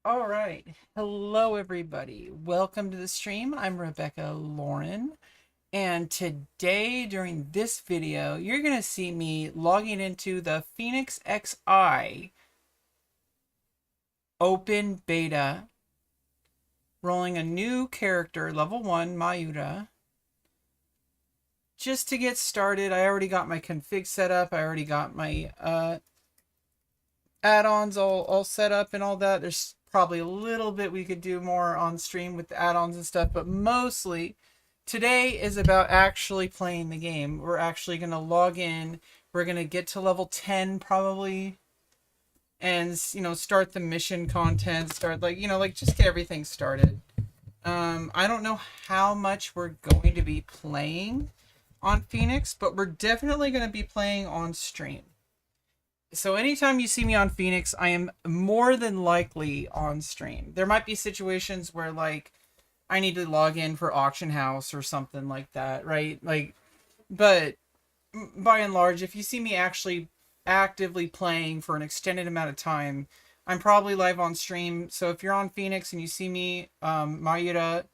All right. Hello, everybody. Welcome to the stream. I'm Rebecca Lauren. And today, during this video, you're going to see me logging into the PhoenixXI open beta, rolling a new character, level 1, Mayuta. Just to get started, I already got my config set up. I already got my add-ons all set up and all that. There's probably a little bit we could do more on stream with the add-ons and stuff, but mostly today is about actually playing the game. We're actually going to log in. We're going to get to level 10 probably, and start the mission content, start just get everything started. I don't know how much we're going to be playing on Phoenix, but we're definitely going to be playing on stream. So anytime you see me on Phoenix, I am more than likely on stream. There might be situations where I need to log in for auction house or something like that, right? But by and large, if you see me actually actively playing for an extended amount of time, I'm probably live on stream. So if you're on Phoenix and you see me, Mayuta,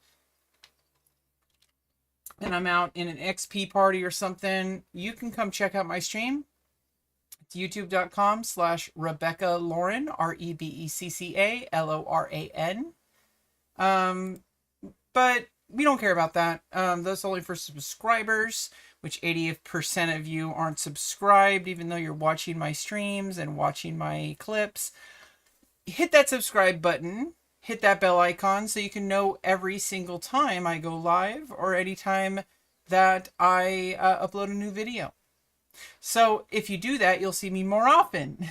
and I'm out in an XP party or something, you can come check out my stream. It's youtube.com/Rebecca Lauren, REBECCA LORAN. But we don't care about that. That's only for subscribers, which 80% of you aren't subscribed, even though you're watching my streams and watching my clips. Hit that subscribe button, hit that bell icon so you can know every single time I go live or anytime that I upload a new video. So if you do that, you'll see me more often.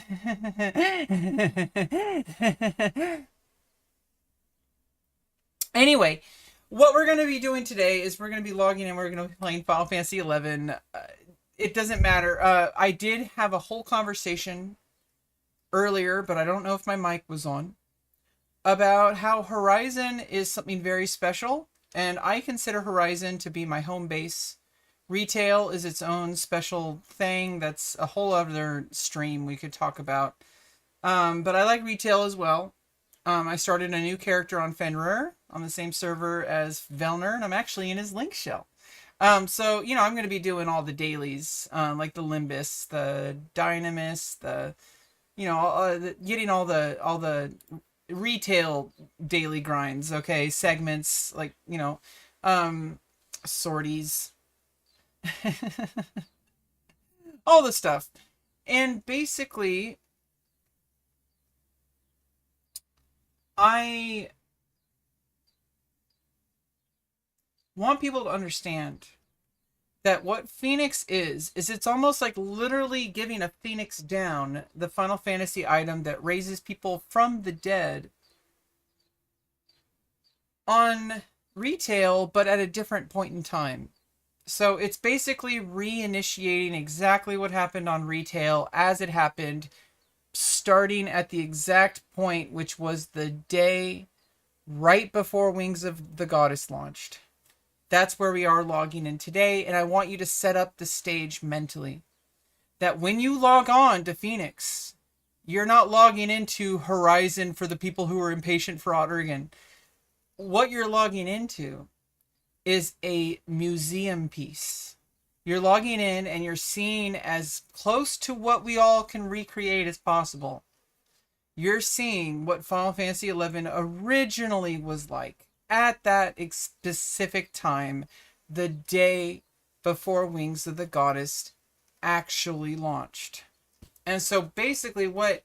Anyway, what we're going to be doing today is we're going to be logging in. We're going to be playing Final Fantasy 11. It doesn't matter. I did have a whole conversation earlier, but I don't know if my mic was on, about how Horizon is something very special. And I consider Horizon to be my home base. Retail is its own special thing. That's a whole other stream we could talk about. But I like retail as well. I started a new character on Fenrir on the same server as Velner, and I'm actually in his link shell. So, I'm going to be doing all the dailies, like the Limbus, the Dynamis, getting all the retail daily grinds, okay? Segments, sorties, all the stuff. And basically, I want people to understand that what Phoenix is it's almost like literally giving a Phoenix down, the Final Fantasy item that raises people from the dead, on retail, but at a different point in time. So it's basically reinitiating exactly what happened on retail as it happened, starting at the exact point, which was the day right before Wings of the Goddess launched. That's where we are logging in today, and I want you to set up the stage mentally. That when you log on to Phoenix, you're not logging into Horizon for the people who are impatient for Oregon. What you're logging into is a museum piece. You're logging in and you're seeing as close to what we all can recreate as possible. You're seeing what Final Fantasy XI originally was like at that specific time, the day before Wings of the Goddess actually launched. And so basically what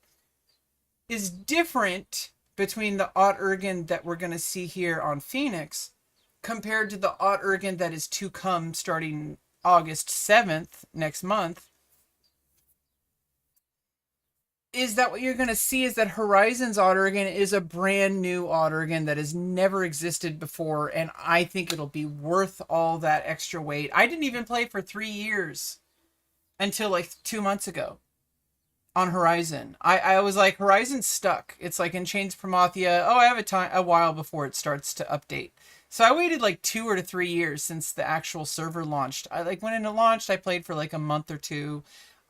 is different between the Oregon that we're going to see here on Phoenix compared to the Oregon that is to come starting August 7th next month, is that what you're going to see is that Horizon's Oregon is a brand new Oregon that has never existed before, and I think it'll be worth all that extra weight. I didn't even play for 3 years until like 2 months ago on Horizon. I was like, Horizon's stuck. It's like in Chains Promathia. Oh, I have a while before it starts to update. So I waited like 2 or 3 years since the actual server launched. When it launched, I played for like a month or two.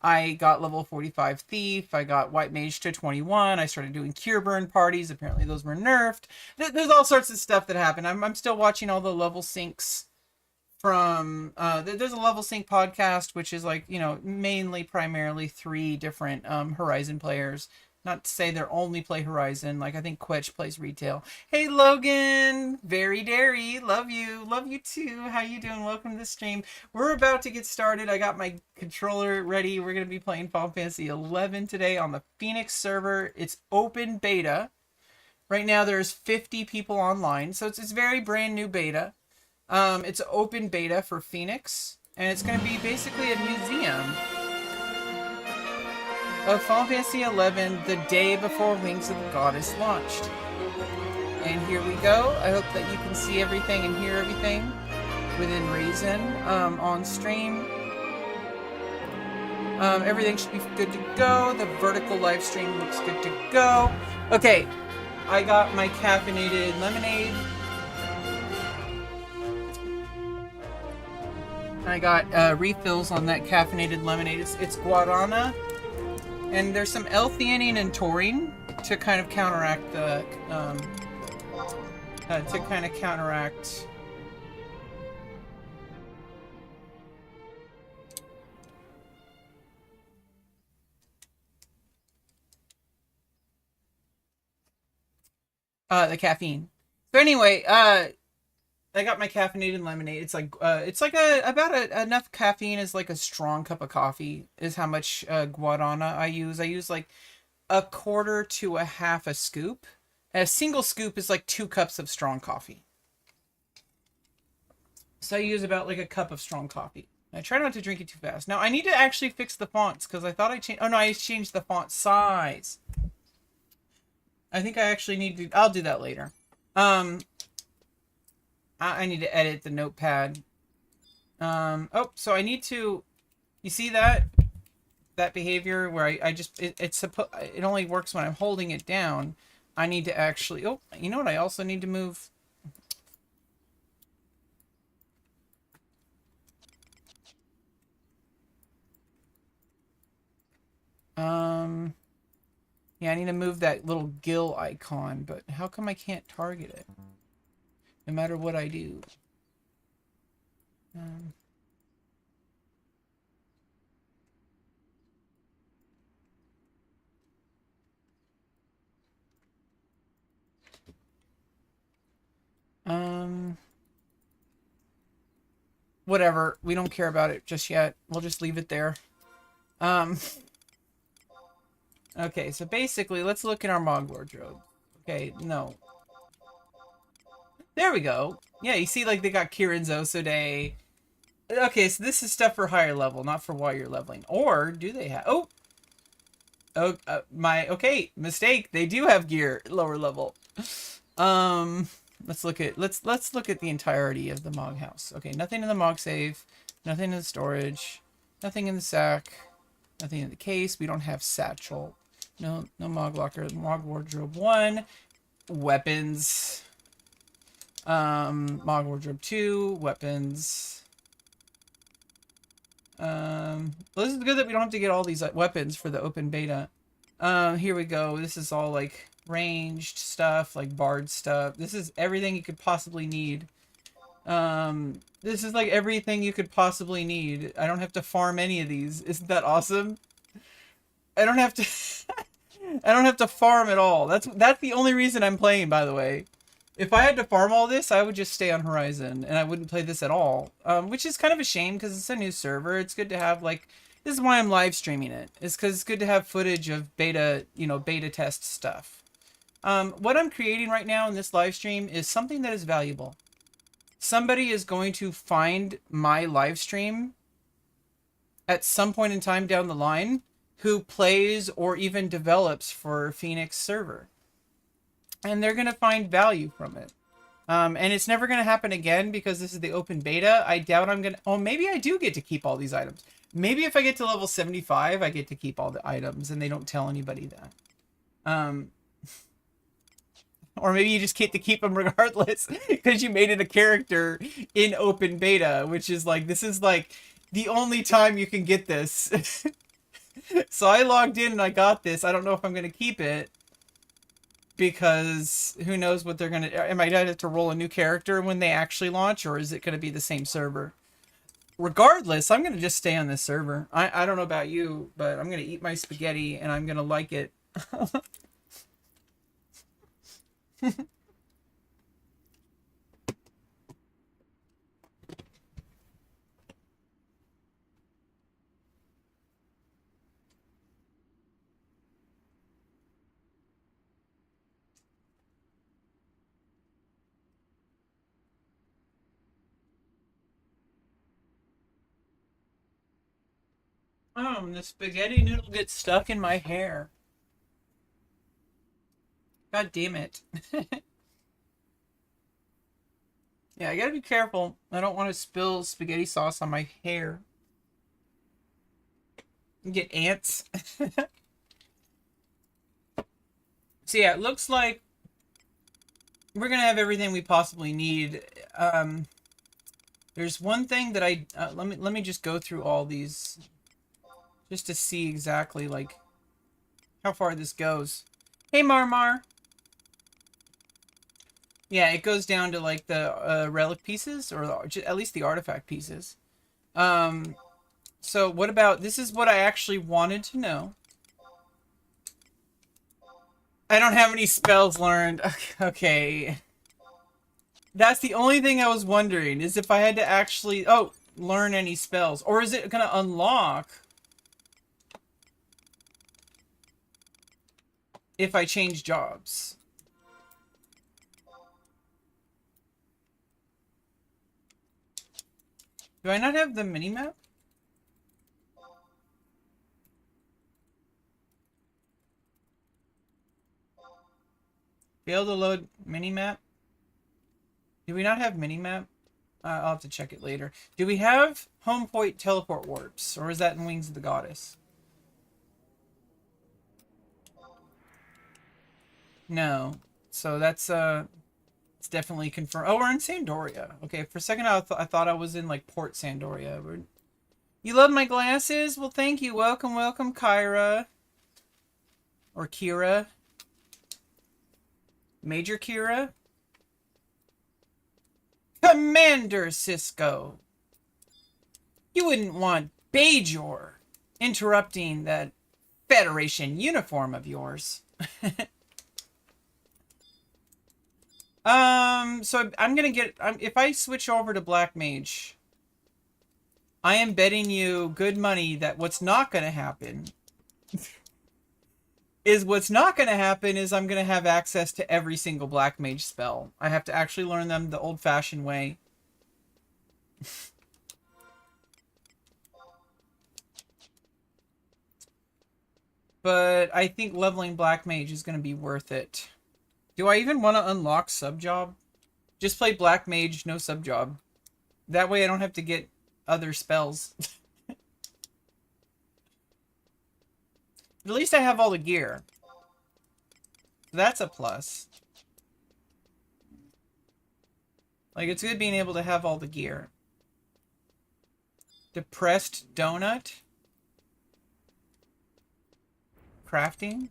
I got level 45 Thief. I got White Mage to 21. I started doing Cure Burn parties. Apparently those were nerfed. There's all sorts of stuff that happened. I'm still watching all the level syncs from there's a level sync podcast, which is like, you know, mainly primarily 3 different Horizon players. Not to say they're only play Horizon. Like, I think Quetch plays retail. Hey Logan, very dairy, love you too. How you doing? Welcome to the stream. We're about to get started. I got my controller ready. We're gonna be playing Final Fantasy 11 today on the Phoenix server. It's open beta right now. There's 50 people online, so it's very brand new beta. It's open beta for Phoenix, and it's going to be basically a museum of Final Fantasy 11 the day before Wings of the Goddess launched. And here we go. I hope that you can see everything and hear everything within reason on stream. Everything should be good to go. The vertical live stream looks good to go. Okay, I got my caffeinated lemonade. I got refills on that caffeinated lemonade. It's guarana, and there's some L-theanine and taurine to kind of counteract the the caffeine. So anyway, I got my caffeinated lemonade. It's like enough caffeine as like a strong cup of coffee is how much guarana I use. I use like 1/4 to 1/2 a scoop. And a single scoop is like 2 cups of strong coffee. So I use about like a cup of strong coffee. I try not to drink it too fast. Now I need to actually fix the fonts because I thought I changed. Oh no, I changed the font size. I think I actually need to. I'll do that later. I need to edit the notepad. Oh, so I need to, you see that behavior where I just, it only works when I'm holding it down. I need to actually, oh, you know what? I also need to move. Yeah, I need to move that little gill icon, but how come I can't target it? No matter what I do. Whatever. We don't care about it just yet. We'll just leave it there. Okay, so basically, let's look in our Mog wardrobe. Okay, no. There we go. Yeah, you see, like, they got Kirin's Osode. Okay, so this is stuff for higher level, not for while you're leveling. Or do they have... Oh! Oh, okay, mistake. They do have gear at lower level. Let's look at the entirety of the Mog house. Okay, nothing in the Mog safe, nothing in the storage, nothing in the sack, nothing in the case. We don't have satchel. No Mog locker. Mog wardrobe 1. Weapons. Mog wardrobe 2. Weapons. Well, this is good that we don't have to get all these weapons for the open beta. Here we go. This is all like ranged stuff, like bard stuff. This is everything you could possibly need. This is like everything you could possibly need. I don't have to farm any of these. Isn't that awesome? I don't have to I don't have to farm at all. That's the only reason I'm playing, by the way. If I had to farm all this, I would just stay on Horizon and I wouldn't play this at all. Which is kind of a shame because it's a new server. It's good to have, like, this is why I'm live streaming it. It's because it's good to have footage of beta, beta test stuff. What I'm creating right now in this live stream is something that is valuable. Somebody is going to find my live stream at some point in time down the line who plays or even develops for Phoenix server. And they're going to find value from it. And it's never going to happen again because this is the open beta. I doubt I'm going to... Oh, maybe I do get to keep all these items. Maybe if I get to level 75, I get to keep all the items and they don't tell anybody that. Or maybe you just get to keep them regardless because you made it a character in open beta, which is like, this is like the only time you can get this. So I logged in and I got this. I don't know if I'm going to keep it because who knows what they're going to... Am I going to have to roll a new character when they actually launch, or is it going to be the same server? Regardless, I'm going to just stay on this server. I don't know about you, but I'm going to eat my spaghetti and I'm going to like it. The spaghetti noodle gets stuck in my hair. God damn it. Yeah, I gotta be careful. I don't want to spill spaghetti sauce on my hair. Get ants. So yeah, it looks like we're gonna have everything we possibly need. There's one thing that I let me just go through all these just to see exactly like how far this goes. Hey Marmar. Yeah, it goes down to like the relic pieces, or at least the artifact pieces. So what about, this is what I actually wanted to know. I don't have any spells learned. Okay. That's the only thing I was wondering, is if I had to actually, learn any spells. Or is it going to unlock if I change jobs? Do I not have the minimap? Fail to load minimap? Do we not have minimap? I'll have to check it later. Do we have home point teleport warps? Or is that in Wings of the Goddess? No. So that's, it's definitely confirmed. Oh, we're in Sandoria. Okay, for a second I thought I was in, like, Port Sandoria. You love my glasses? Well, thank you. Welcome, welcome, Kyra. Or Kira. Major Kira. Commander Cisco. You wouldn't want Bajor interrupting that Federation uniform of yours. So I'm gonna get, if I switch over to Black Mage, I am betting you good money that what's not gonna happen is I'm gonna have access to every single Black Mage spell. I have to actually learn them the old-fashioned way. But I think leveling Black Mage is gonna be worth it. Do I even want to unlock sub-job? Just play Black Mage, no sub-job. That way I don't have to get other spells. But at least I have all the gear. That's a plus. Like, it's good being able to have all the gear. Depressed Donut. Crafting.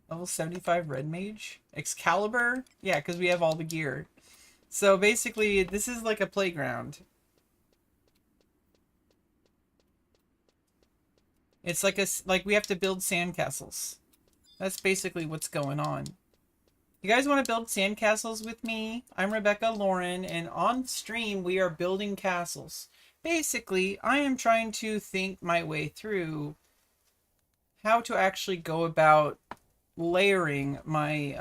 Level 75 Red Mage. Excalibur? Yeah, because we have all the gear. So basically, this is like a playground. It's like we have to build sandcastles. That's basically what's going on. You guys want to build sandcastles with me? I'm Rebecca Lauren, and on stream we are building castles. Basically, I am trying to think my way through how to actually go about layering my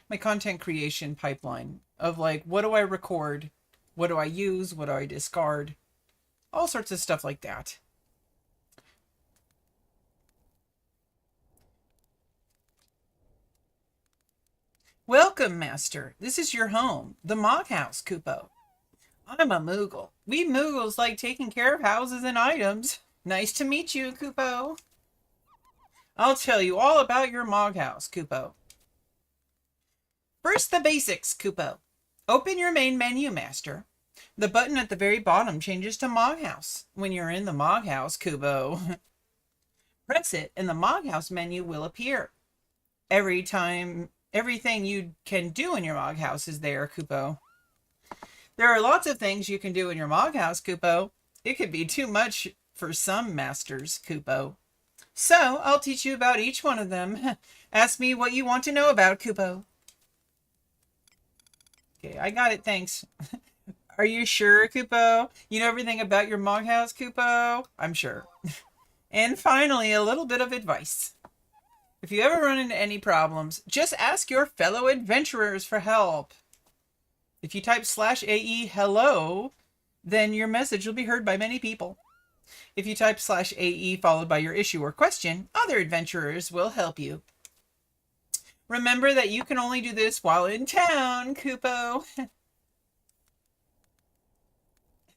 my content creation pipeline of, like, what do I record, what do I use, what do I discard, all sorts of stuff like that. Welcome, Master. This is your home, the Mog House, Kupo. I'm a Moogle. We Moogles like taking care of houses and items. Nice to meet you, Kupo. I'll tell you all about your Mog House, Kupo. First, the basics, Kupo. Open your main menu, Master. The button at the very bottom changes to Moghouse. When you're in the Moghouse, Kubo, press it and the Moghouse menu will appear. Everything you can do in your Moghouse is there, Kubo. There are lots of things you can do in your Moghouse, Kubo. It could be too much for some masters, Kubo. So, I'll teach you about each one of them. Ask me what you want to know about, Kubo. Okay, I got it, thanks. Are you sure, Kupo? You know everything about your Moghouse, Kupo? I'm sure. And finally, a little bit of advice. If you ever run into any problems, just ask your fellow adventurers for help. If you type /AE hello, then your message will be heard by many people. If you type /AE followed by your issue or question, other adventurers will help you. Remember that you can only do this while in town, Kupo.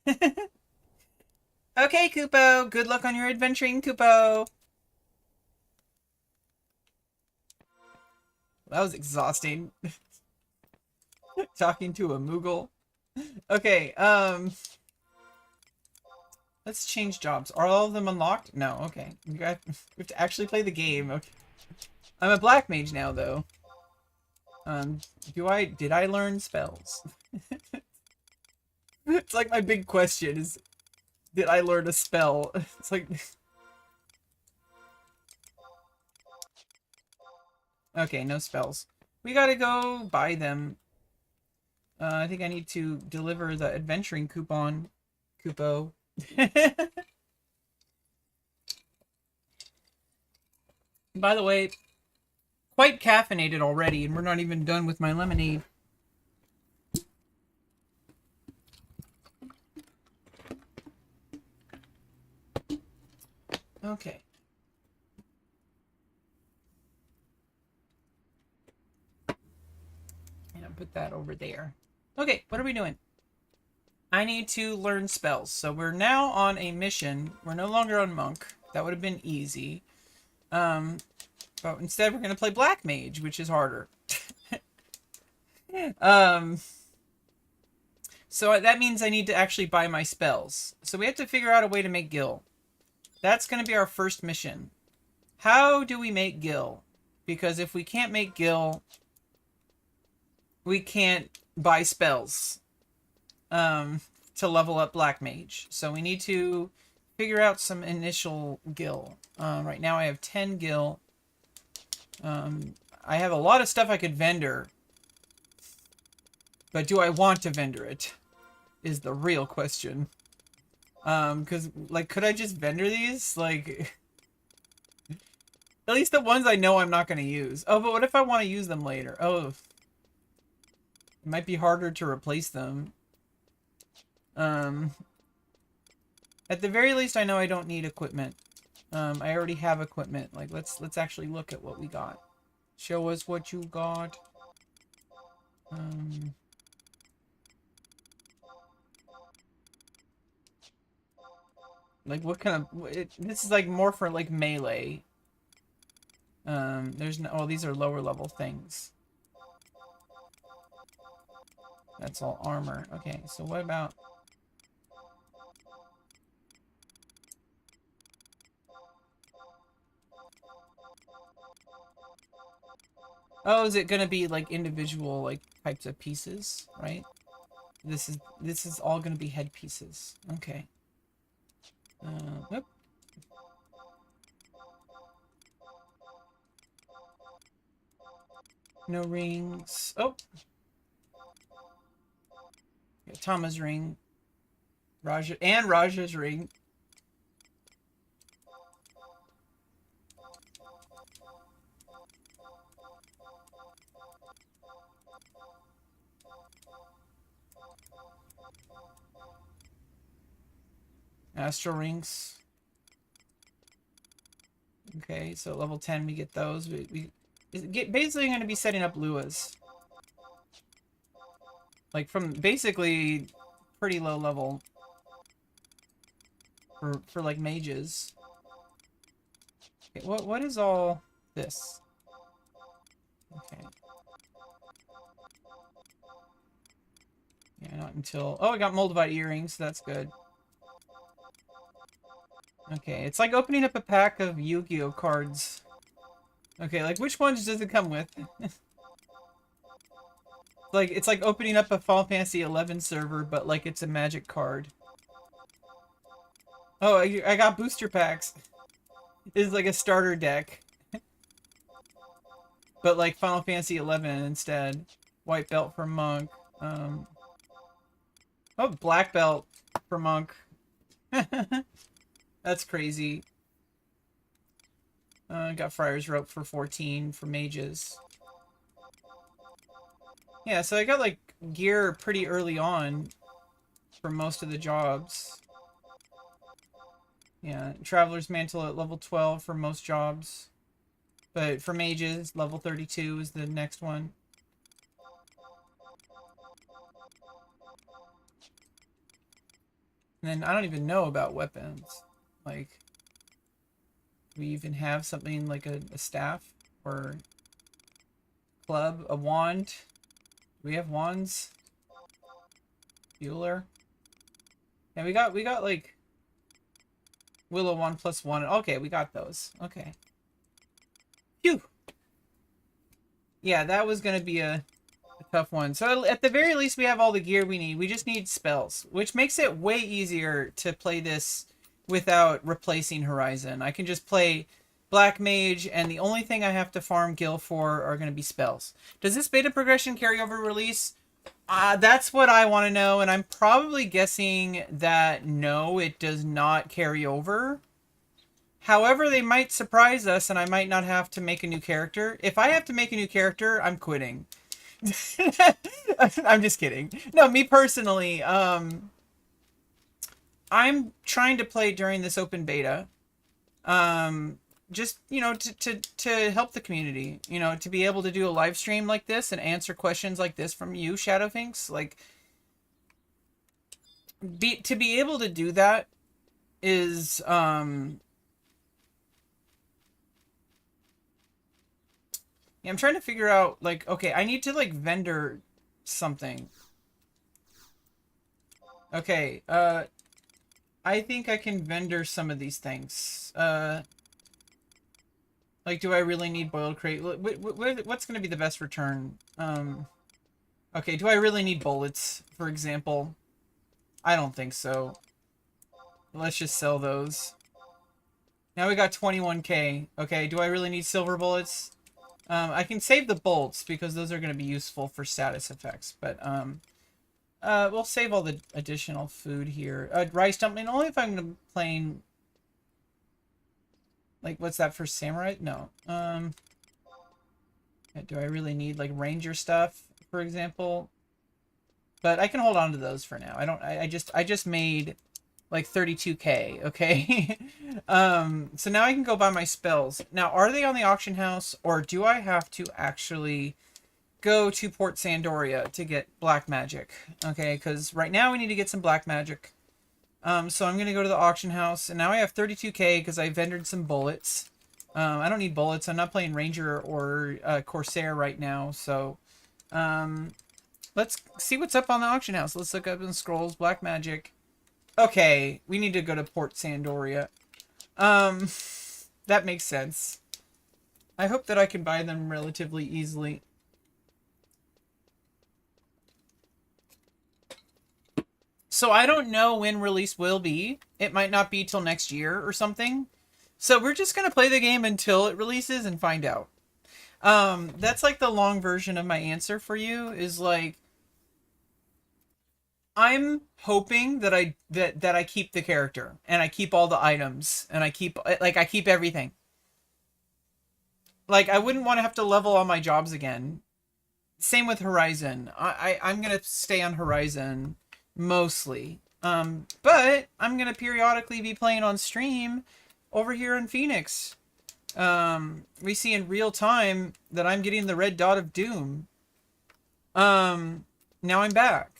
Okay, Kupo. Good luck on your adventuring, Kupo. That was exhausting. Talking to a Moogle. Okay, let's change jobs. Are all of them unlocked? No, okay. We have to actually play the game. Okay. I'm a black mage now, though. Did I learn spells? It's like my big question is, did I learn a spell? It's like... Okay, no spells. We gotta go buy them. I think I need to deliver the adventuring coupon. Kupo. By the way, quite caffeinated already, and we're not even done with my lemonade. Okay. And I'll put that over there. Okay, what are we doing? I need to learn spells. So we're now on a mission. We're no longer on Monk. That would have been easy. But instead we're going to play Black Mage, which is harder. So that means I need to actually buy my spells. So we have to figure out a way to make Gil. That's going to be our first mission. How do we make Gil? Because if we can't make Gil, we can't buy spells to level up Black Mage. So we need to figure out some initial Gil. Right now I have 10 Gil. I have a lot of stuff I could vendor. But do I want to vendor it? Is the real question. Because, like, could I just vendor these? Like, at least the ones I know I'm not going to use. Oh, but what if I want to use them later? Oh, it might be harder to replace them. At the very least, I know I don't need equipment. I already have equipment. Like, let's actually look at what we got. Show us what you got. Like, what kind of... this is, like, more for, like, melee. There's no... Oh, these are lower level things. That's all armor. Okay, so what about... Oh, is it gonna be, like, individual, like, types of pieces, right? This is all gonna be head pieces. Okay. Whoop. No rings. Oh! Tama's ring. Raja's ring. Astral rings. Okay, so level 10 we get those. We basically going to be setting up Luas. Like from basically pretty low level for like mages. Okay, what is all this? Okay. Yeah, not until... Oh, I got Moldavite earrings. That's good. Okay, it's like opening up a pack of Yu-Gi-Oh cards. Okay, like which ones does it come with? It's like opening up a Final Fantasy 11 server, but like it's a magic card. Oh, I got booster packs. It's like a starter deck, but like Final Fantasy 11 instead. White belt for Monk. Oh, black belt for Monk. That's crazy. Got Friar's Rope for 14 for mages. Yeah, so I got like gear pretty early on for most of the jobs. Yeah, Traveler's Mantle at level 12 for most jobs. But for mages, level 32 is the next one. And then I don't even know about weapons. Like, do we even have something like a staff or club, a wand? Do we have wands? Bueller? Yeah, we got like Willow 1+1. Okay, we got those. Okay. Phew. Yeah, that was gonna be a tough one. So at the very least, we have all the gear we need. We just need spells, which makes it way easier to play this without replacing Horizon. I can just play Black Mage, and the only thing I have to farm Gil for are going to be spells. Does this beta progression carry over release? That's what I want to know, and I'm probably guessing that no, it does not carry over. However, they might surprise us, and I might not have to make a new character. If I have to make a new character, I'm quitting. I'm just kidding. No, me personally, I'm trying to play during this open beta. Just, you know, to help the community, you know, to be able to do a live stream like this and answer questions like this from you, Shadowfinks, like, to be able to do that is, yeah, I'm trying to figure out, like, okay, I need to, like, vendor something. Okay, I think I can vendor some of these things. Like, do I really need boiled crate? What's going to be the best return? Okay, do I really need bullets, for example? I don't think so. Let's just sell those. Now we got 21k. Okay, do I really need silver bullets? I can save the bolts because those are going to be useful for status effects, but we'll save all the additional food here. Rice dumpling, only if I'm going to playing... Like, what's that for Samurai? No. Do I really need, like, Ranger stuff, for example? But I can hold on to those for now. I just made, like, 32k, okay? So now I can go buy my spells. Now, are they on the auction house, or do I have to actually go to Port Sandoria to get black magic? Okay, because right now we need to get some black magic. So I'm going to go to the auction house, and now I have 32k because I vendored some bullets. I don't need bullets. I'm not playing Ranger or Corsair right now, so let's see what's up on the auction house. Let's look up in scrolls, black magic. Okay, we need to go to Port Sandoria. That makes sense. I hope that I can buy them relatively easily. So I don't know when release will be. It might not be till next year or something. So we're just going to play the game until it releases and find out. That's like the long version of my answer for you is like, I'm hoping that I keep the character and I keep all the items and I keep everything. Like, I wouldn't want to have to level all my jobs again. Same with Horizon. I'm going to stay on Horizon mostly. But I'm going to periodically be playing on stream over here in Phoenix. We see in real time that I'm getting the red dot of doom. Now I'm back.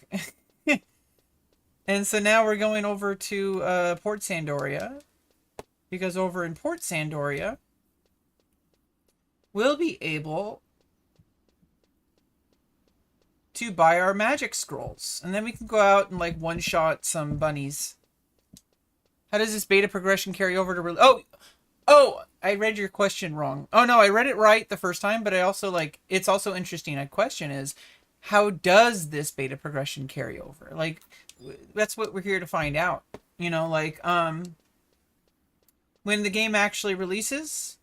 And so now we're going over to Port Sandoria. Because over in Port Sandoria, we'll be able to buy our magic scrolls. And then we can go out and like one-shot some bunnies. How does this beta progression carry over to... Oh, I read your question wrong. Oh, no, I read it right the first time, but I also like... It's also interesting. My question is, how does this beta progression carry over? Like, that's what we're here to find out. You know, like, when the game actually releases,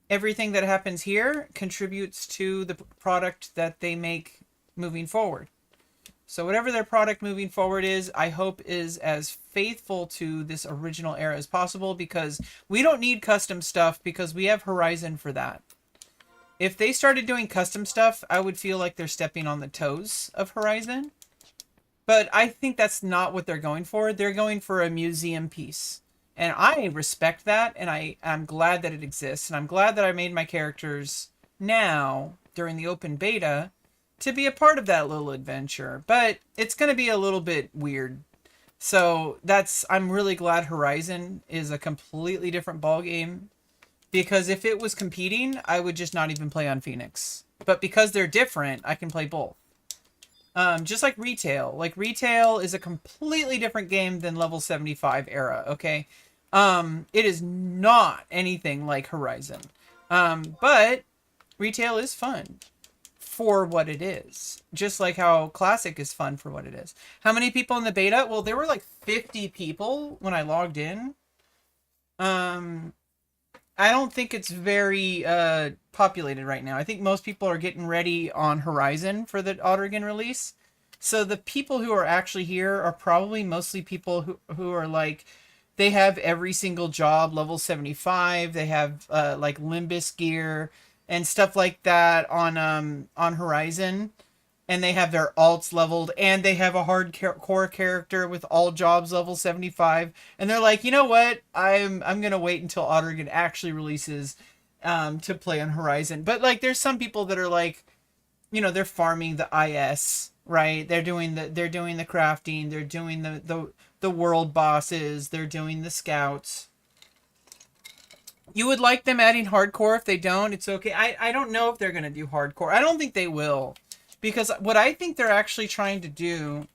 everything that happens here contributes to the product that they make moving forward. So whatever their product moving forward is, I hope is as faithful to this original era as possible, because we don't need custom stuff because we have Horizon for that. If they started doing custom stuff, I would feel like they're stepping on the toes of Horizon. But I think that's not what they're going for. They're going for a museum piece. And I respect that, and I'm glad that it exists. And I'm glad that I made my characters now, during the open beta, to be a part of that little adventure. But it's going to be a little bit weird. So I'm really glad Horizon is a completely different ballgame. Because if it was competing, I would just not even play on Phoenix. But because they're different, I can play both. Just like Retail. Like, Retail is a completely different game than Level 75 era, okay? It is not anything like Horizon. But Retail is fun for what it is. Just like how Classic is fun for what it is. How many people in the beta? Well, there were like 50 people when I logged in. I don't think it's very populated right now. I think most people are getting ready on Horizon for the Oregon release. So the people who are actually here are probably mostly people who are like, they have every single job level 75. They have like Limbus gear and stuff like that on Horizon. And they have their alts leveled, and they have a hardcore character with all jobs level 75. And they're like, you know what? I'm gonna wait until Oregon actually releases to play on Horizon. But like, there's some people that are like, you know, they're farming the IS, right? They're doing the crafting, they're doing the world bosses, they're doing the scouts. You would like them adding hardcore. If they don't, it's okay. I don't know if they're gonna do hardcore. I don't think they will. Because what I think they're actually trying to do,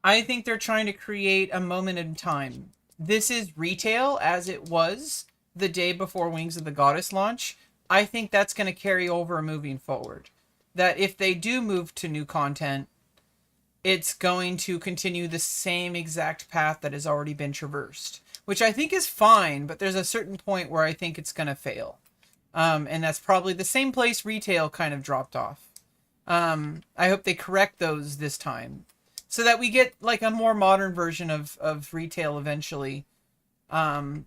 I think they're trying to create a moment in time. This is Retail as it was the day before Wings of the Goddess launch. I think that's going to carry over moving forward. That if they do move to new content, it's going to continue the same exact path that has already been traversed. Which I think is fine, but there's a certain point where I think it's going to fail. And that's probably the same place Retail kind of dropped off. I hope they correct those this time, so that we get like a more modern version of Retail eventually. It'll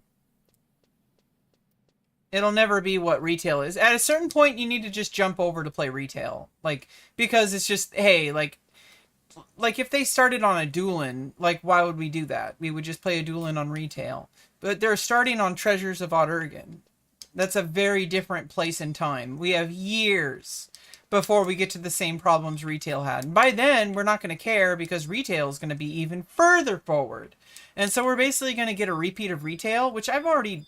never be what Retail is. At a certain point, you need to just jump over to play Retail. Like, because it's just, hey, like if they started on a Duelin, like, why would we do that? We would just play a Duelin on Retail. But they're starting on Treasures of Oregon. That's a very different place and time. We have years before we get to the same problems Retail had. And by then, we're not going to care, because Retail is going to be even further forward. And so we're basically going to get a repeat of Retail, which I've already...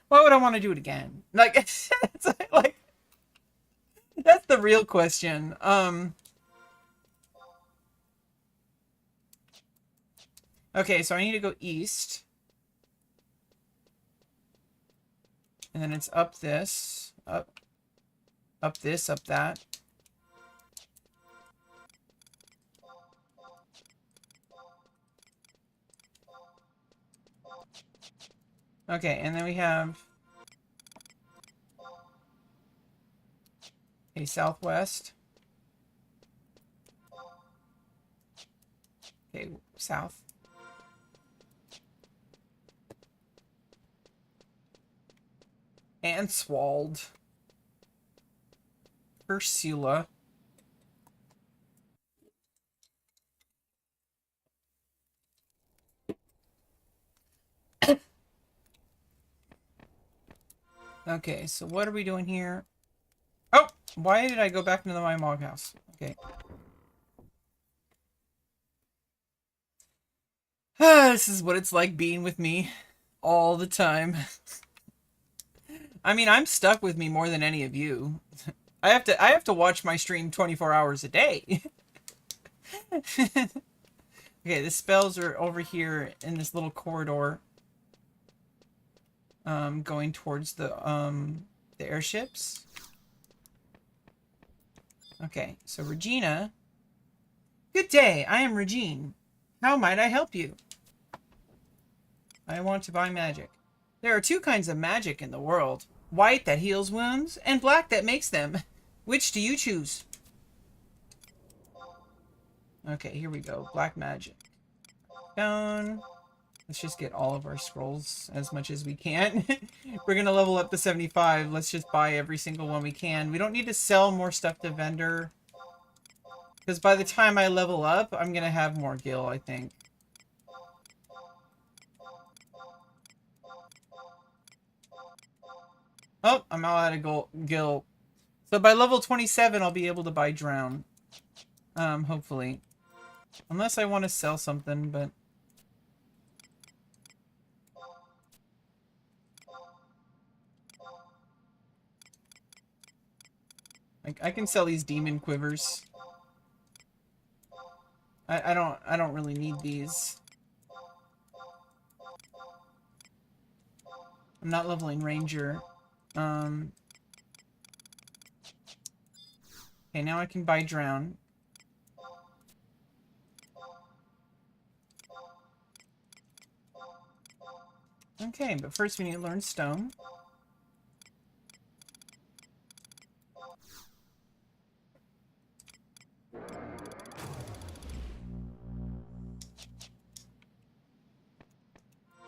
Why would I want to do it again? Like, it's like, that's the real question. Okay, so I need to go east. And then it's up this, up this, up that. Okay, and then we have a southwest. Okay, south. Answald. Ursula. Okay, so what are we doing here? Oh, why did I go back into my log house? Okay. This is what it's like being with me all the time. I mean, I'm stuck with me more than any of you. I have to watch my stream 24 hours a day. Okay, the spells are over here in this little corridor. Going towards the airships. Okay, so Regina. Good day, I am Regine. How might I help you? I want to buy magic. There are two kinds of magic in the world. White that heals wounds, and black that makes them. Which do you choose? Okay, here we go. Black magic. Down. Let's just get all of our scrolls as much as we can. We're going to level up to 75. Let's just buy every single one we can. We don't need to sell more stuff to vendor. Because by the time I level up, I'm going to have more gil, I think. Oh, I'm all out of gil. So by level 27, I'll be able to buy drown. Hopefully. Unless I want to sell something, but... I can sell these demon quivers. I don't really need these. I'm not leveling ranger. Okay, now I can buy drown. Okay, but first we need to learn stone.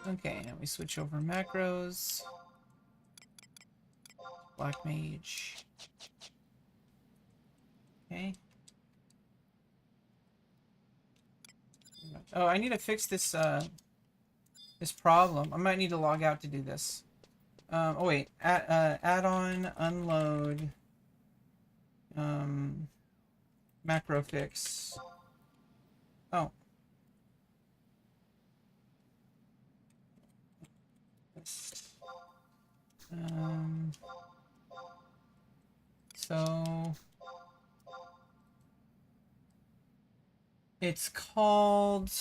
Okay, now we switch over macros. Black mage. Okay. Oh, I need to fix this this problem. I might need to log out to do this. Oh wait, add-on, unload, macro fix. Oh. So it's called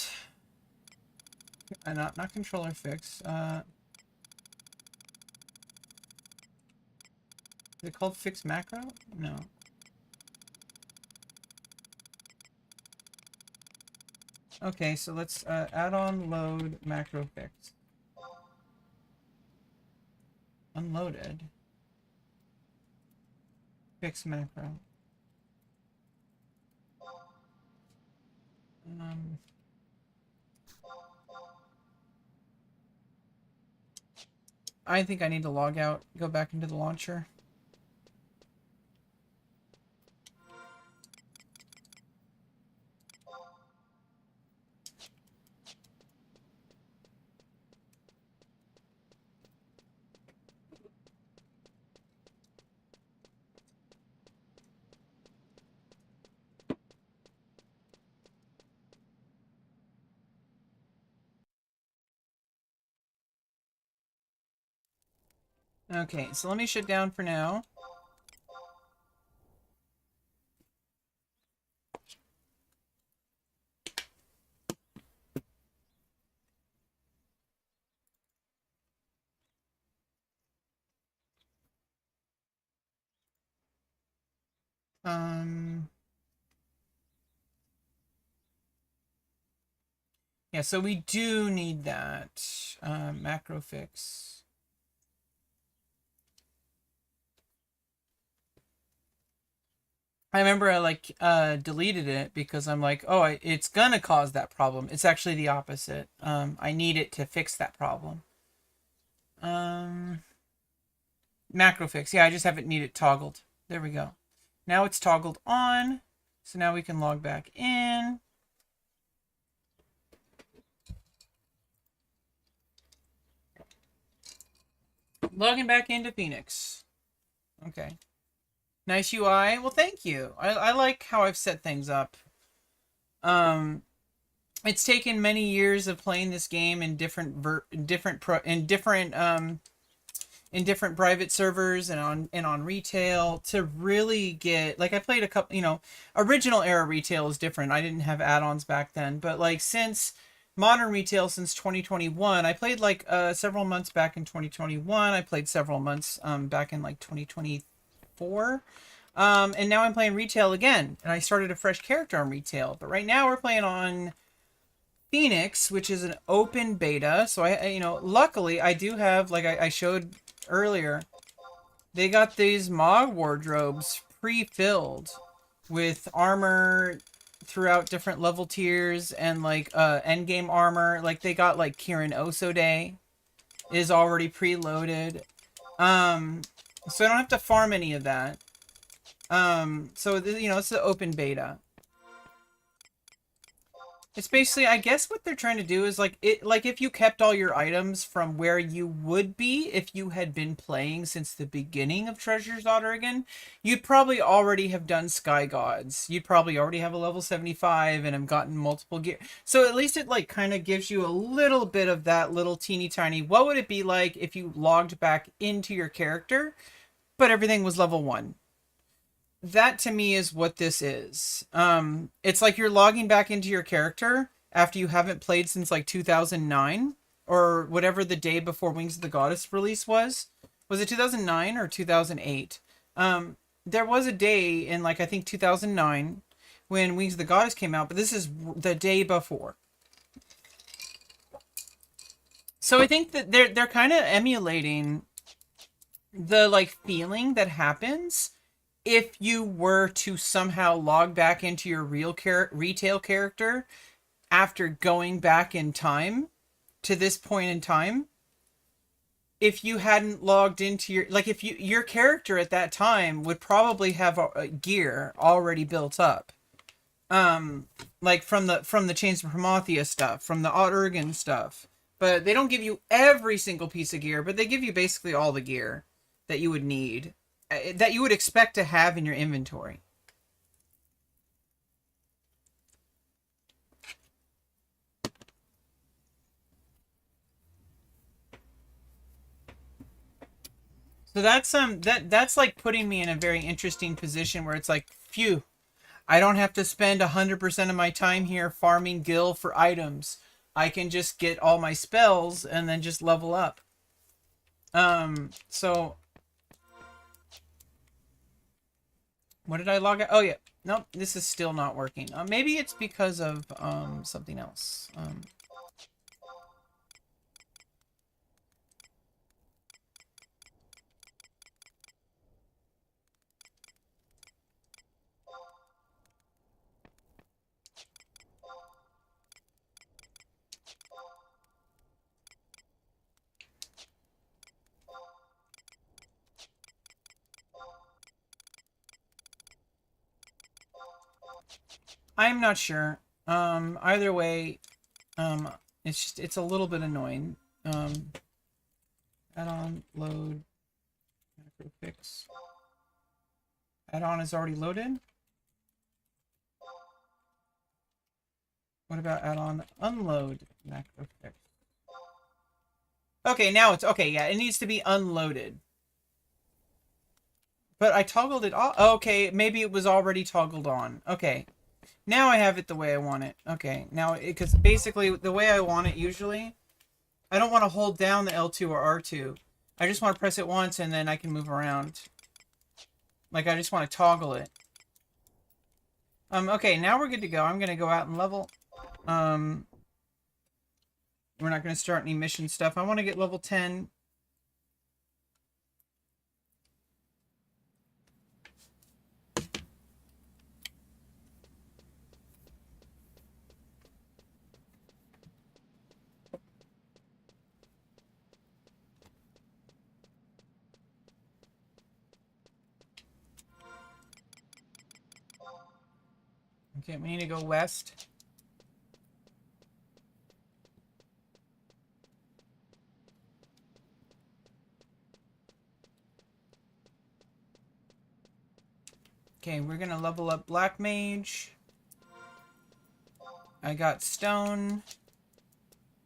not controller fix. Is it called fix macro? No. Okay, so let's add on load macro fix. Unloaded. Fix macro. I think I need to log out, go back into the launcher. Okay, so let me shut down for now. Yeah, so we do need that macro fix. I remember I like deleted it because I'm like, oh, it's gonna cause that problem. It's actually the opposite. I need it to fix that problem. Macro fix. Yeah, I just haven't need it toggled. There we go. Now it's toggled on. So now we can log back in. Logging back into Phoenix. Okay. Nice UI. Well, thank you. I like how I've set things up. It's taken many years of playing this game in different in different private servers and on retail to really get, like, I played a couple, you know, original era retail is different. I didn't have add-ons back then, but like since modern retail since 2021, I played like several months back in 2021. I played several months back in like 2024. And now I'm playing retail again, and I started a fresh character on retail. But right now we're playing on Phoenix, which is an open beta. So you know, luckily I do have, like I showed earlier, they got these Mog wardrobes pre-filled with armor throughout different level tiers and like end game armor. Like they got like Kirin Osode is already preloaded. So I don't have to farm any of that. So you know, it's the open beta. It's basically, I guess what they're trying to do is like if you kept all your items from where you would be if you had been playing since the beginning of Treasures Oregon, you'd probably already have done Sky Gods. You'd probably already have a level 75 and have gotten multiple gear. So at least it like kind of gives you a little bit of that little teeny tiny, what would it be like if you logged back into your character, but everything was level 1? That to me is what this is. It's like you're logging back into your character after you haven't played since like 2009 or whatever the day before Wings of the Goddess release was. Was it 2009 or 2008? There was a day in like I think 2009 when Wings of the Goddess came out, but this is the day before. So I think that they're kind of emulating the like feeling that happens if you were to somehow log back into your retail character after going back in time to this point in time. If you hadn't logged into your, like if your character at that time would probably have a gear already built up. Like from the Chains of Prometheus stuff, from the Oregon stuff. But they don't give you every single piece of gear, but they give you basically all the gear that you would need, that you would expect to have in your inventory. So that's like putting me in a very interesting position where it's like, phew, I don't have to spend 100% of my time here farming gil for items. I can just get all my spells and then just level up. So what did I log out? Oh yeah. Nope, this is still not working. Maybe it's because of something else. I'm not sure. Either way, it's a little bit annoying. Add-on load macro fix. Add-on is already loaded. What about add-on unload macro fix? Okay, now it's okay. Yeah, it needs to be unloaded. But I toggled it off. Okay, maybe it was already toggled on. Okay. Now I have it the way I want it. Okay, now, because basically the way I want it usually, I don't want to hold down the L2 or R2. I just want to press it once and then I can move around. Like I just want to toggle it. Okay, now we're good to go. I'm going to go out and level. We're not going to start any mission stuff. I want to get level 10. Okay, we need to go west. Okay, we're gonna level up Black Mage. I got Stone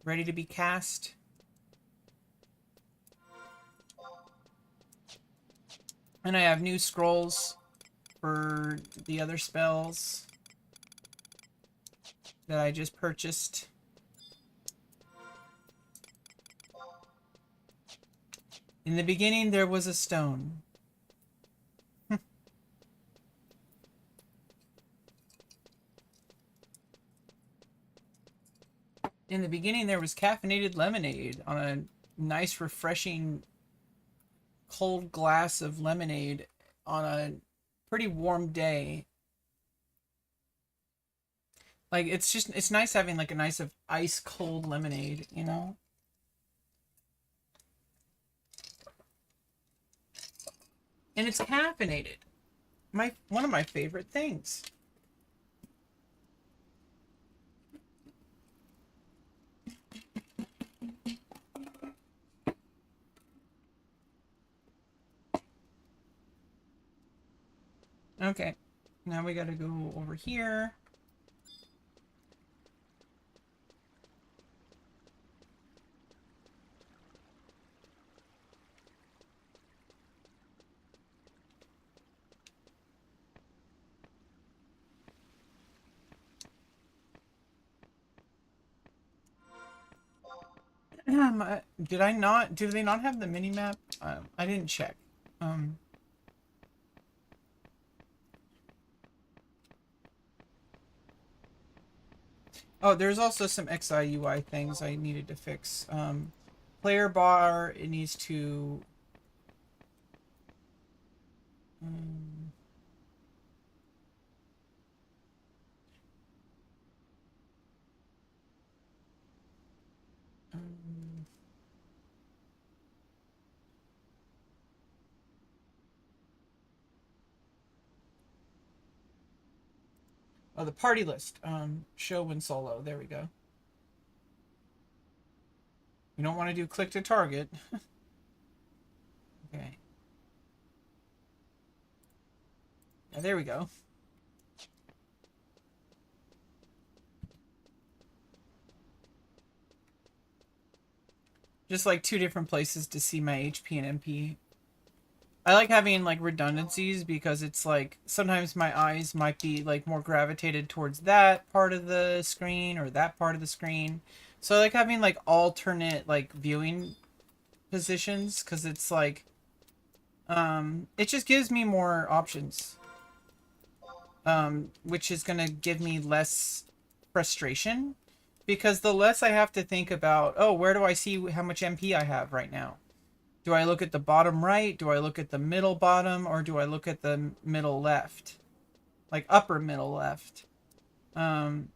ready to be cast. And I have new scrolls for the other spells that I just purchased. In the beginning, there was a stone. In the beginning, there was caffeinated lemonade on a nice, refreshing, cold glass of lemonade on a pretty warm day. Like, it's nice having like a nice of ice cold lemonade, you know? And it's caffeinated. One of my favorite things. Okay. Now we gotta go over here. Did I not? Do they not have the mini map? I didn't check. Um, oh, there's also some XI UI things I needed to fix. Player bar, it needs to. Um, um, oh, the party list. Show when solo. There we go. You don't want to do click to target. Okay. Yeah, there we go. Just like two different places to see my HP and MP. I like having like redundancies because it's like sometimes my eyes might be like more gravitated towards that part of the screen or that part of the screen. So I like having like alternate like viewing positions because it's like it just gives me more options. Which is gonna give me less frustration because the less I have to think about, oh, where do I see how much MP I have right now? Do I look at the bottom right? Do I look at the middle bottom? Or do I look at the middle left? Like upper middle left. Um,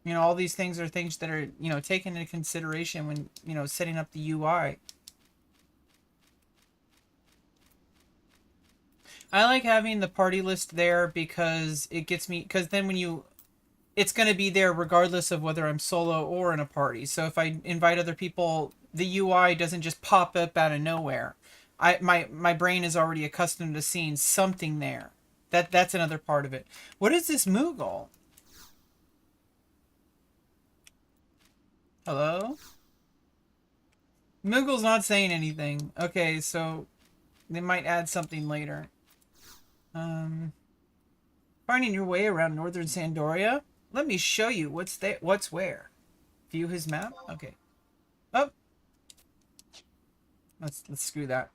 all these things are things that are, taken into consideration when, setting up the UI. I like having the party list there because it gets me, because then it's going to be there regardless of whether I'm solo or in a party. So if I invite other people, the UI doesn't just pop up out of nowhere. My brain is already accustomed to seeing something there. That's another part of it. What is this Moogle? Hello? Moogle's not saying anything. Okay, so they might add something later. Um, Finding your way around northern Sandoria? Let me show you what's where. View his map? Okay. Oh, let's screw that.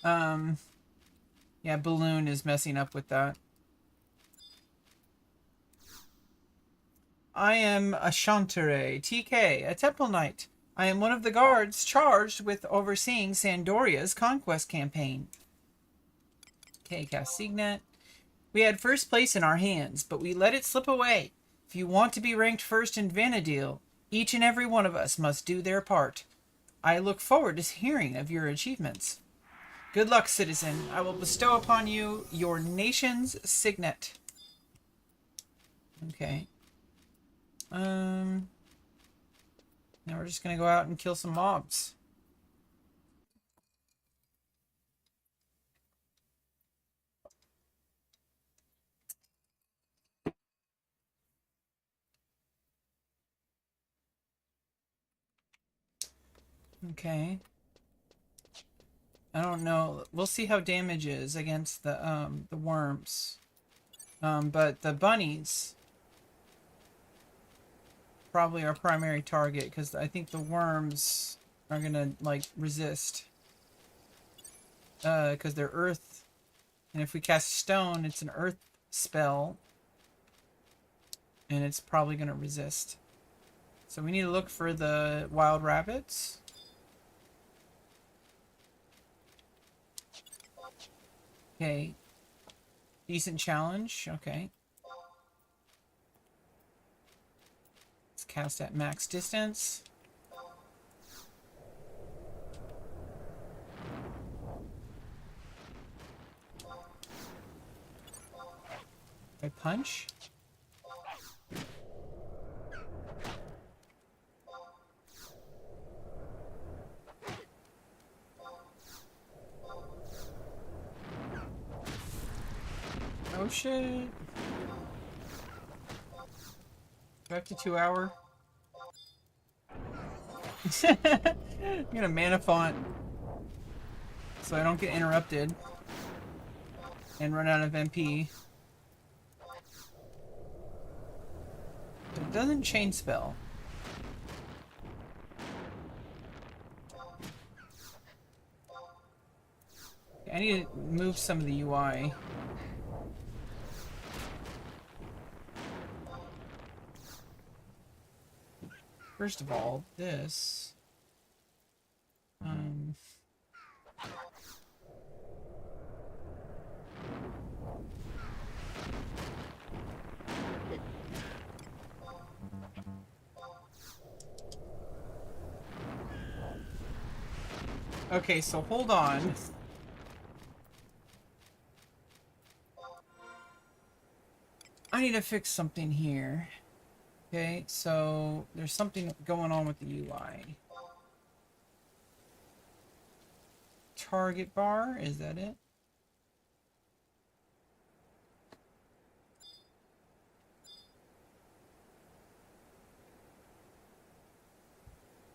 Um, yeah, Balloon is messing up with that. I am a Chantere, TK, a Temple Knight. I am one of the guards charged with overseeing Sandoria's conquest campaign. Okay, cast Signet. We had first place in our hands, but we let it slip away. If you want to be ranked first in Vanadil, each and every one of us must do their part. I look forward to hearing of your achievements. Good luck, citizen. I will bestow upon you your nation's signet. Okay. Now we're just gonna go out and kill some mobs. Okay. I don't know. We'll see how damage is against the worms. But the bunnies probably our primary target because I think the worms are gonna like resist. Because they're earth, and if we cast stone, it's an earth spell, and it's probably gonna resist. So we need to look for the wild rabbits. Okay. Decent challenge. Okay. Let's cast at max distance. I punch. Oh shit. Back to 2 hour. I'm gonna mana font so I don't get interrupted and run out of MP. But it doesn't chain spell. I need to move some of the UI. First of all, this. Okay, so hold on. I need to fix something here. Okay, so there's something going on with the UI. Target bar, is that it?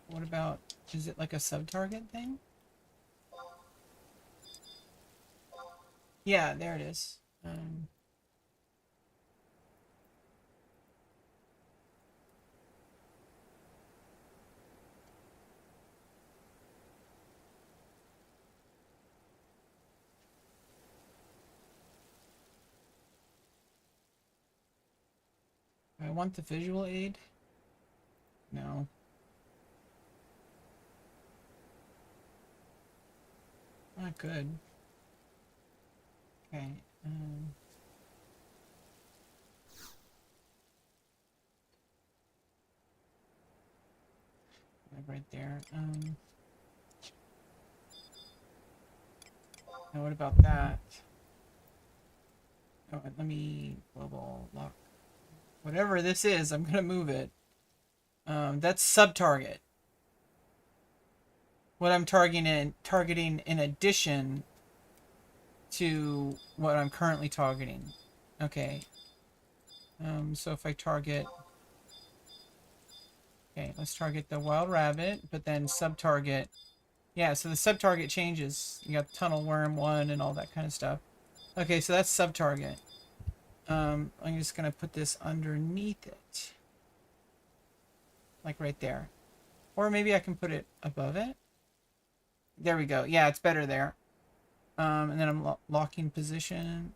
What about, is it like a sub-target thing? Yeah, there it is. I want the visual aid. No. Not good. Okay. Right there. Now what about that? Oh, let me global lock. Whatever this is, I'm gonna move it. That's sub-target. What I'm targeting in addition to what I'm currently targeting. Okay. So if I target... Okay, let's target the wild rabbit, but then sub-target... Yeah, so the sub-target changes. You got tunnel worm 1 and all that kind of stuff. Okay, so that's sub-target. I'm just gonna put this underneath it. Like right there. Or maybe I can put it above it. There we go. Yeah, it's better there. And then I'm locking position.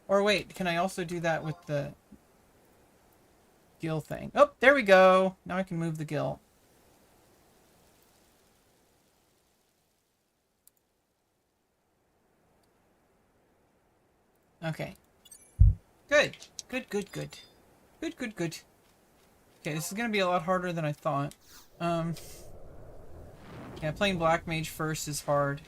Or wait, can I also do that with the gill thing? Oh, there we go. Now I can move the gill. Okay. Good. Good, good, good. Good, good, good. Okay, this is going to be a lot harder than I thought. Yeah, playing Black Mage first is hard.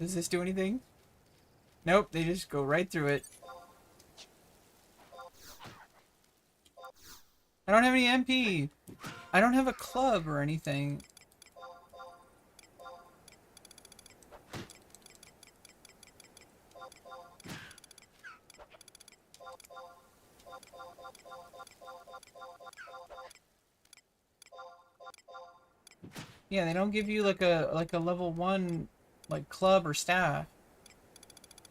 Does this do anything? Nope, they just go right through it. I don't have any MP. I don't have a club or anything. Yeah, they don't give you like a level 1 like club or staff.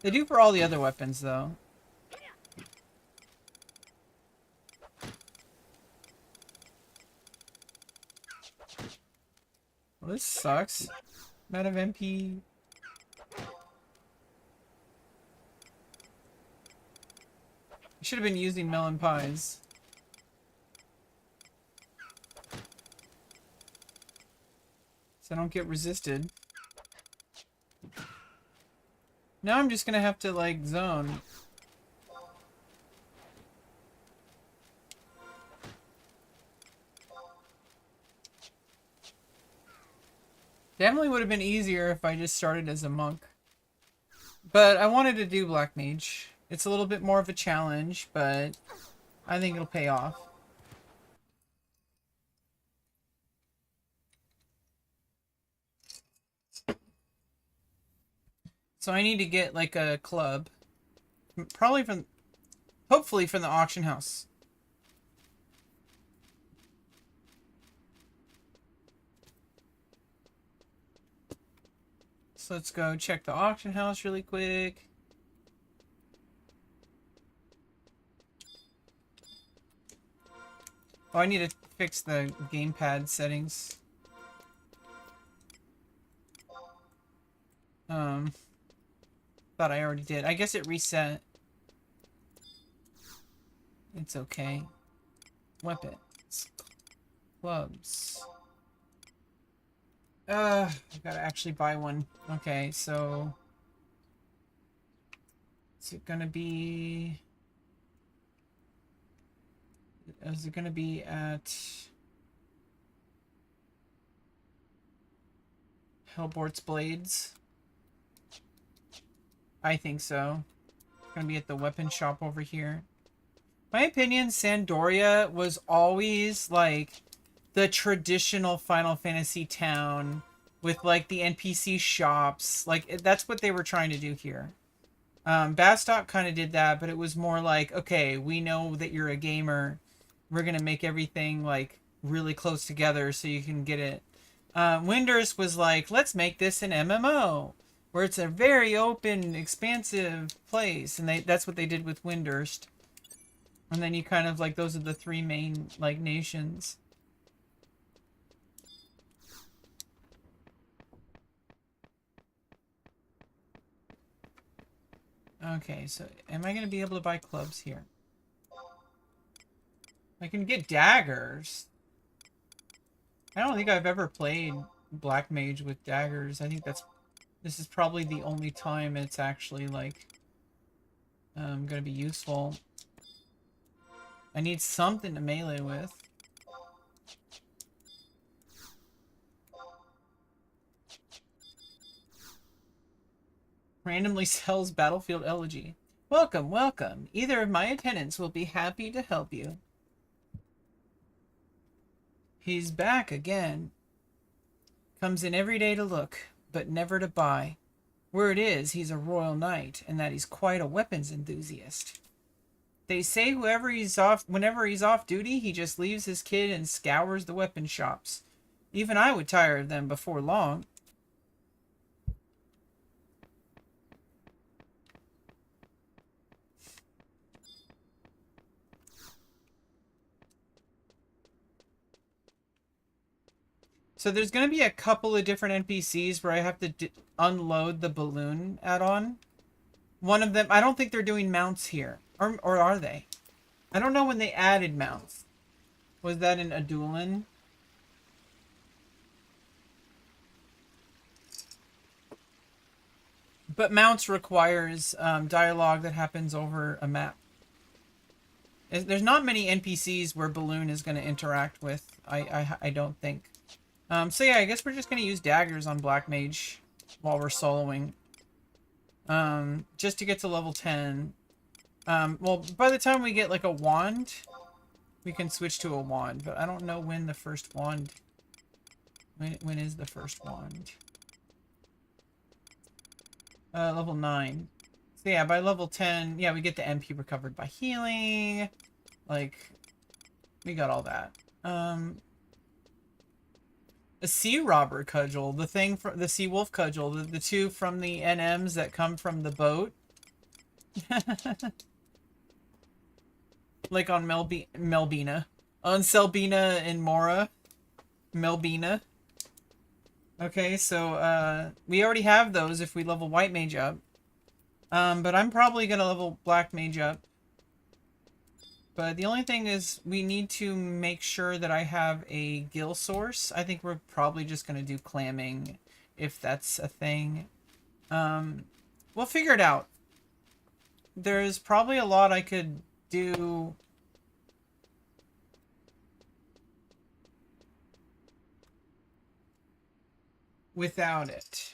They do for all the other weapons though. Well, this sucks. I'm out of MP. I should have been using melon pies. So I don't get resisted. Now I'm just gonna have to like zone. Definitely would have been easier if I just started as a monk. But I wanted to do Black Mage. It's a little bit more of a challenge, but I think it'll pay off. So I need to get like a club. Probably from, hopefully from the auction house. So let's go check the auction house really quick. Oh, I need to fix the gamepad settings. Thought I already did. I guess it reset. It's okay. Weapons. Clubs. I gotta actually buy one. Okay, so... Is it gonna be... Is it gonna be at... Hellbort's Blades? I think so. It's gonna be at the weapon shop over here. My opinion, Sandoria was always like the traditional Final Fantasy town with like the NPC shops. Like that's what they were trying to do here. Bastok kind of did that, but it was more like, okay, we know that you're a gamer. We're gonna make everything like really close together so you can get it. Windurst was like, let's make this an MMO where it's a very open, expansive place, and that's what they did with Windurst. And then you kind of like, those are the three main like nations. Okay, so am I gonna be able to buy clubs here? I can get daggers. I don't think I've ever played Black Mage with daggers. I think this is probably the only time it's actually like gonna be useful. I need something to melee with. Randomly sells Battlefield Elegy. Welcome, welcome. Either of my attendants will be happy to help you. He's back again. Comes in every day to look, but never to buy. Word is he's a royal knight, and that he's quite a weapons enthusiast. They say whenever he's off duty, he just leaves his kid and scours the weapon shops. Even I would tire of them before long. So there's going to be a couple of different NPCs where I have to unload the balloon add-on. One of them, I don't think they're doing mounts here. Or are they? I don't know when they added mounts. Was that in Adulan? But mounts requires dialogue that happens over a map. There's not many NPCs where Balloon is going to interact with, I don't think. So yeah, I guess we're just going to use daggers on Black Mage while we're soloing. Just to get to level 10. Well, by the time we get like a wand, we can switch to a wand. But I don't know when the first wand... When is the first wand? Level 9. So yeah, by level 10, yeah, we get the MP recovered by healing. Like, We got all that. A sea robber cudgel, the thing from the sea wolf cudgel, the two from the NMs that come from the boat. Like on Melbina. On Selbina and Mora. Melbina. Okay, so we already have those if we level white mage up. But I'm probably gonna level black mage up. But the only thing is we need to make sure that I have a gill source. I think we're probably just gonna do clamming if that's a thing. We'll figure it out. There's probably a lot I could do without it.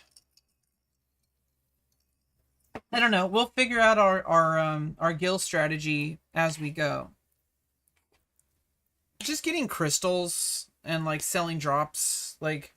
I don't know. We'll figure out our guild strategy as we go. Just getting crystals and like selling drops, like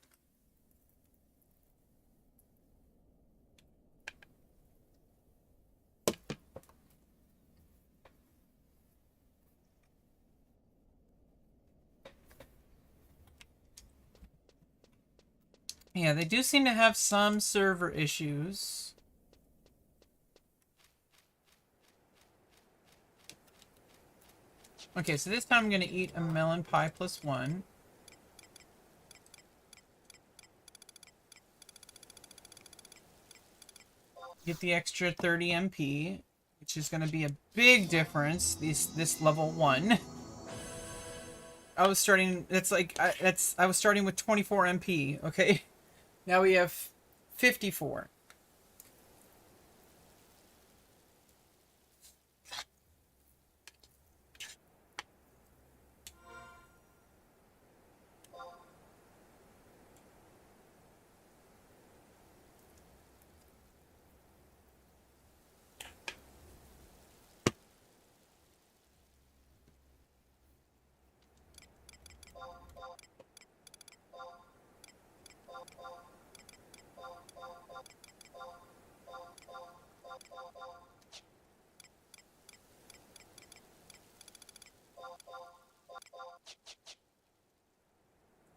yeah, they do seem to have some server issues. Okay, so this time I'm gonna eat a melon pie +1. Get the extra 30 MP, which is gonna be a big difference. This level 1. I was starting. That's like I was starting with 24 MP. Okay, now we have 54.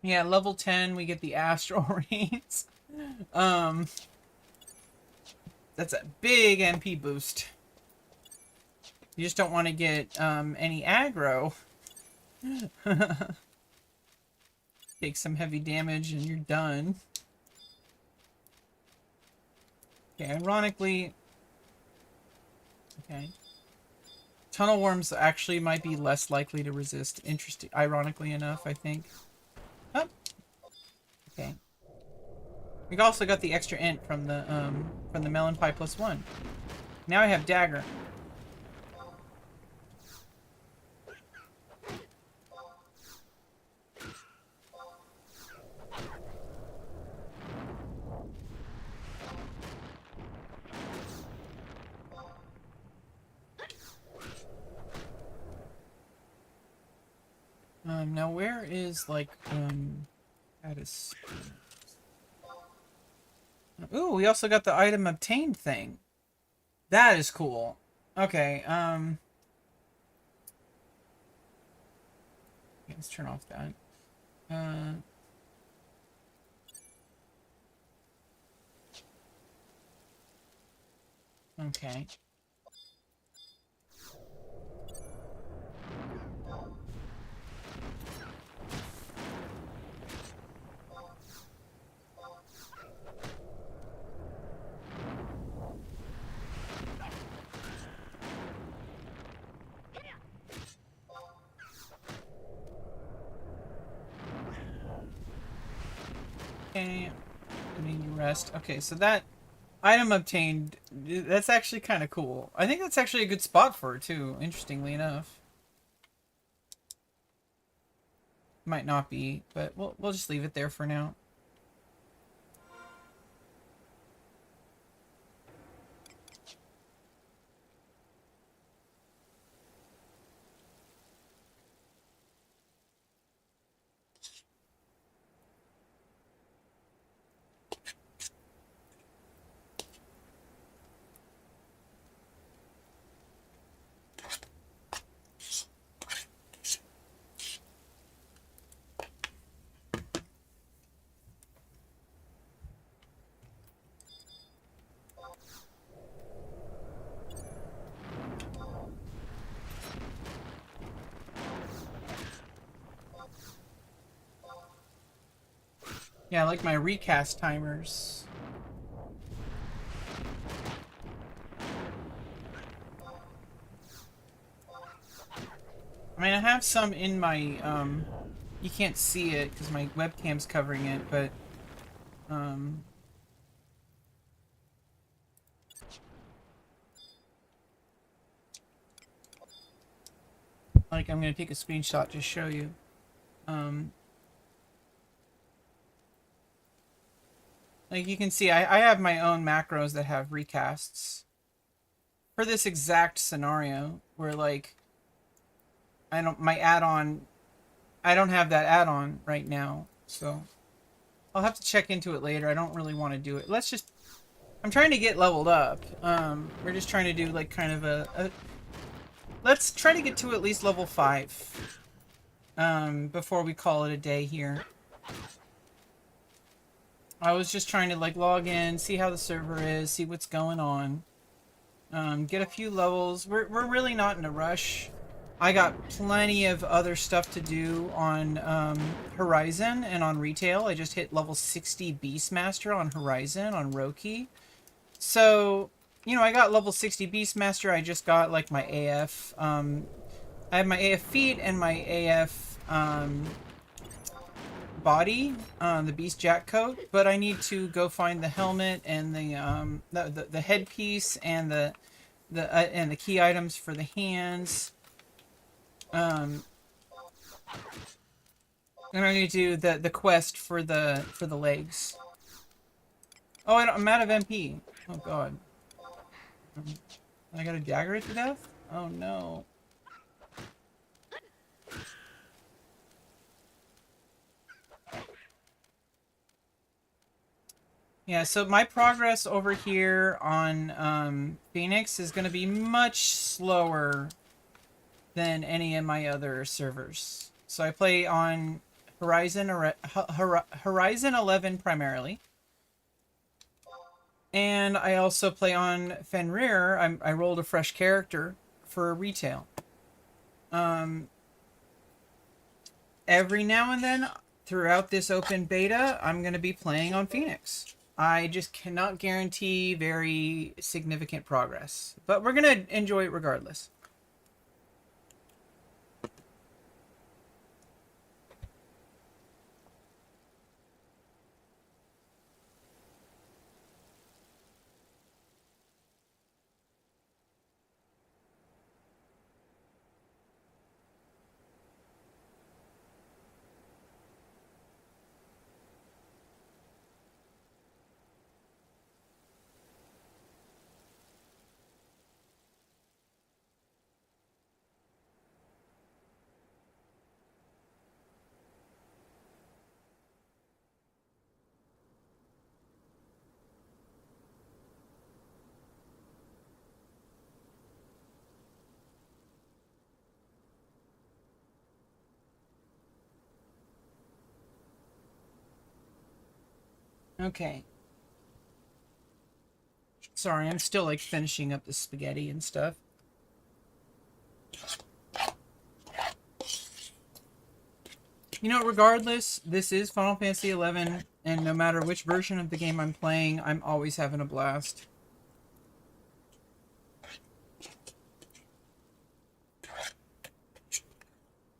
Yeah, level 10, we get the astral rays. That's a big MP boost. You just don't want to get any aggro. Take some heavy damage and you're done. Okay, ironically... Okay. Tunnel worms actually might be less likely to resist. Interesting. Ironically enough, I think. Oh. Okay. We also got the extra int from the melon pie +1. Now I have dagger. Now where is like that is. Ooh, we also got the item obtained thing. That is cool. Okay, let's turn off that. Okay. Okay, I need you rest. Okay, so that item obtained, that's actually kind of cool. I think that's actually a good spot for it too, interestingly enough. Might not be, but we'll just leave it there for now. Yeah, I like my recast timers. I mean, I have some in my, you can't see it because my webcam's covering it, but, um, like, I'm gonna take a screenshot to show you. Um, like, you can see, I have my own macros that have recasts for this exact scenario where, like, my add-on, I don't have that add-on right now, so I'll have to check into it later. I don't really want to do it. I'm trying to get leveled up. We're just trying to do, like, kind of let's try to get to at least level 5, before we call it a day here. I was just trying to, like, log in, see how the server is, see what's going on. Get a few levels. We're really not in a rush. I got plenty of other stuff to do on Horizon and on retail. I just hit level 60 Beastmaster on Horizon on Roki. So, you know, I got level 60 Beastmaster. I just got, like, my AF. I have my AF feet and my AF body, the Beast Jack coat. But I need to go find the helmet and the headpiece and the key items for the hands. And I need to do the quest for the legs. Oh, I'm out of MP. Oh god. I got a dagger it to death? Oh no. Yeah, so my progress over here on Phoenix is going to be much slower than any of my other servers. So I play on Horizon 11 primarily. And I also play on Fenrir. I rolled a fresh character for retail. Every now and then throughout this open beta, I'm going to be playing on Phoenix. I just cannot guarantee very significant progress, but we're going to enjoy it regardless. Okay. Sorry, I'm still like finishing up the spaghetti and stuff. You know, regardless, this is Final Fantasy 11, and no matter which version of the game I'm playing, I'm always having a blast.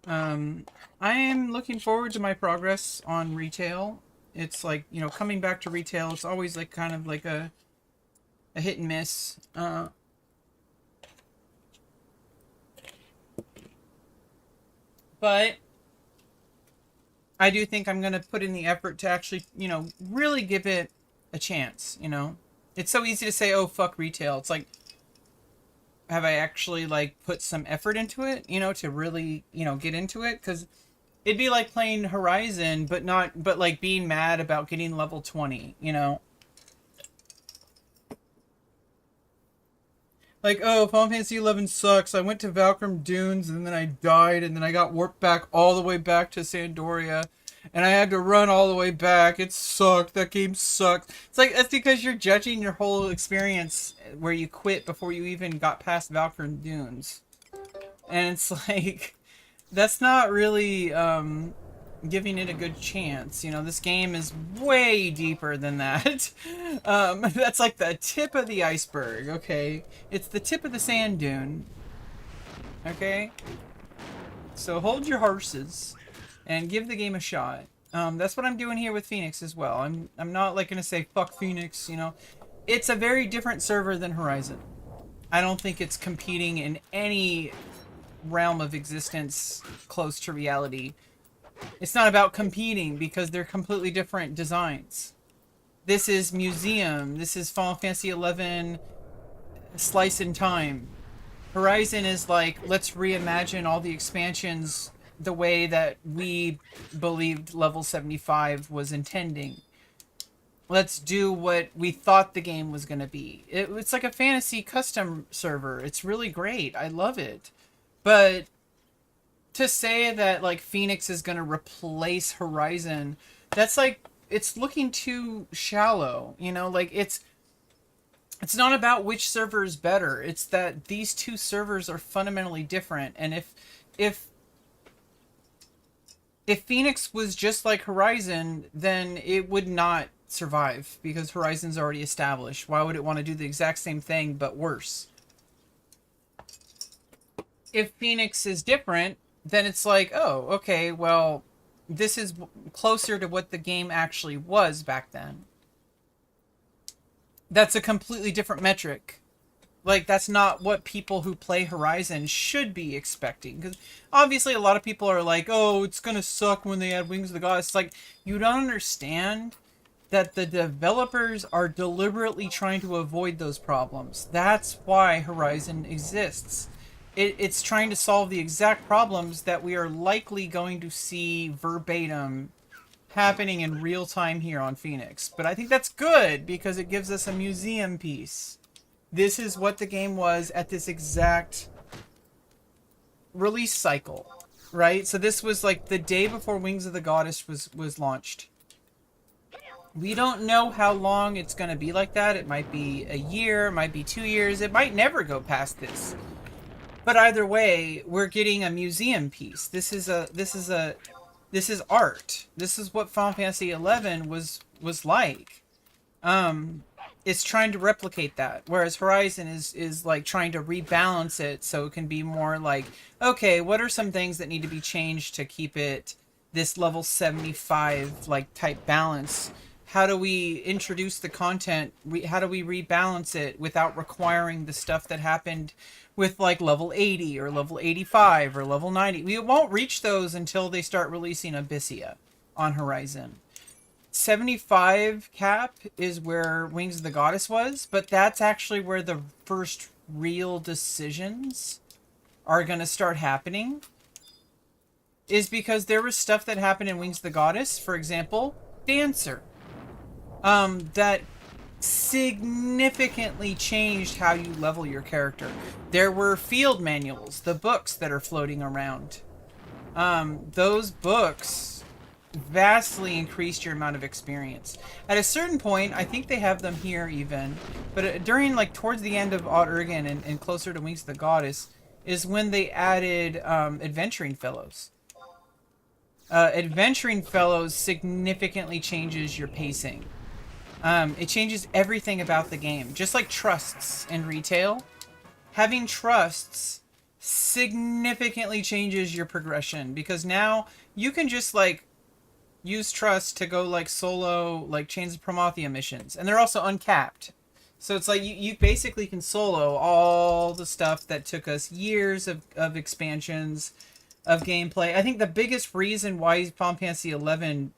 I am looking forward to my progress on retail. It's like, you know, coming back to retail, it's always like kind of like a hit and miss. But I do think I'm going to put in the effort to actually, you know, really give it a chance, you know? It's so easy to say, oh, fuck retail. It's like, have I actually, like, put some effort into it, you know, to really, you know, get into it? Because it'd be like playing Horizon, but like, being mad about getting level 20, you know? Like, oh, Final Fantasy 11 sucks. I went to Valkyrie Dunes, and then I died, and then I got warped back all the way back to Sandoria, and I had to run all the way back. It sucked. That game sucked. It's like, that's because you're judging your whole experience where you quit before you even got past Valkyrie Dunes. And it's like, that's not really giving it a good chance. You know, this game is way deeper than that. That's like the tip of the iceberg, okay? It's the tip of the sand dune, okay? So hold your horses and give the game a shot. That's what I'm doing here with Phoenix as well. I'm not like gonna say fuck Phoenix, you know. It's a very different server than Horizon. I don't think it's competing in any realm of existence close to reality. It's not about competing because they're completely different designs. This is Museum. This is Final Fantasy XI Slice in Time. Horizon is like, let's reimagine all the expansions the way that we believed level 75 was intending. Let's do what we thought the game was going to be. It's like a fantasy custom server. It's really great. I love it. But to say that like Phoenix is going to replace Horizon, that's like, it's looking too shallow, you know, like it's not about which server is better. It's that these two servers are fundamentally different. And if Phoenix was just like Horizon, then it would not survive because Horizon's already established. Why would it want to do the exact same thing but worse? If Phoenix is different, then it's like, oh, okay, well, this is closer to what the game actually was back then. That's a completely different metric. Like, that's not what people who play Horizon should be expecting. Because obviously a lot of people are like, oh, it's going to suck when they add Wings of the Gods. It's like, you don't understand that the developers are deliberately trying to avoid those problems. That's why Horizon exists. It's trying to solve the exact problems that we are likely going to see verbatim happening in real time here on Phoenix. But I think that's good because it gives us a museum piece. This is what the game was at this exact release cycle, right? So this was like the day before Wings of the Goddess was launched. We don't know how long it's going to be like that. It might be a year, it might be 2 years, it might never go past this. But either way, we're getting a museum piece. This is art. This is what Final Fantasy XI was like. It's trying to replicate that, whereas Horizon is like trying to rebalance it so it can be more like, okay, what are some things that need to be changed to keep it this level 75 like type balance? How do we introduce the content? How do we rebalance it without requiring the stuff that happened with like level 80 or level 85 or level 90? We won't reach those until they start releasing Abyssia on Horizon. 75 cap is where Wings of the Goddess was, but that's actually where the first real decisions are going to start happening. Is because there was stuff that happened in Wings of the Goddess, for example, Dancer. That significantly changed how you level your character. There were field manuals, the books that are floating around. Those books vastly increased your amount of experience. At a certain point, I think they have them here even, but during like towards the end of Odd Urgen and closer to Wings of the Goddess is when they added Adventuring Fellows. Adventuring Fellows significantly changes your pacing. It changes everything about the game. Just like trusts in retail, having trusts significantly changes your progression because now you can just like use trusts to go like solo like Chains of Prometheus missions, and they're also uncapped. So it's like you basically can solo all the stuff that took us years of expansions of gameplay. I think the biggest reason why Final Fantasy XI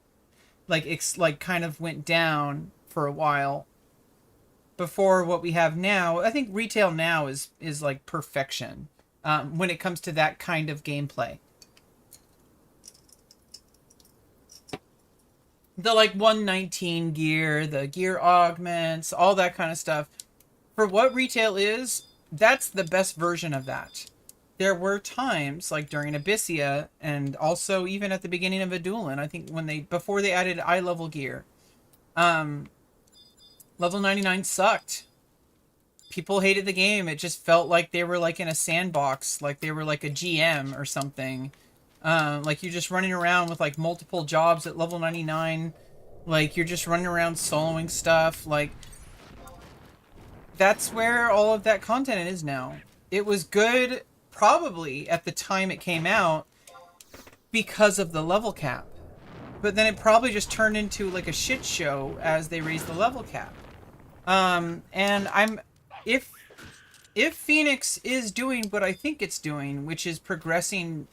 like kind of went down for a while before what we have now, I think retail now is like perfection when it comes to that kind of gameplay. The like 119 gear, the gear augments, all that kind of stuff. For what retail is, that's the best version of that. There were times like during Abyssia and also even at the beginning of Adulan, I think before they added eye level gear, level 99 sucked. People hated the game. It just felt like they were like in a sandbox, like they were like a GM or something. Like you're just running around with like multiple jobs at level 99. Like you're just running around soloing stuff. Like that's where all of that content is now. It was good probably at the time it came out because of the level cap. But then it probably just turned into like a shit show as they raised the level cap. And if if Phoenix is doing what I think it's doing, which is progressing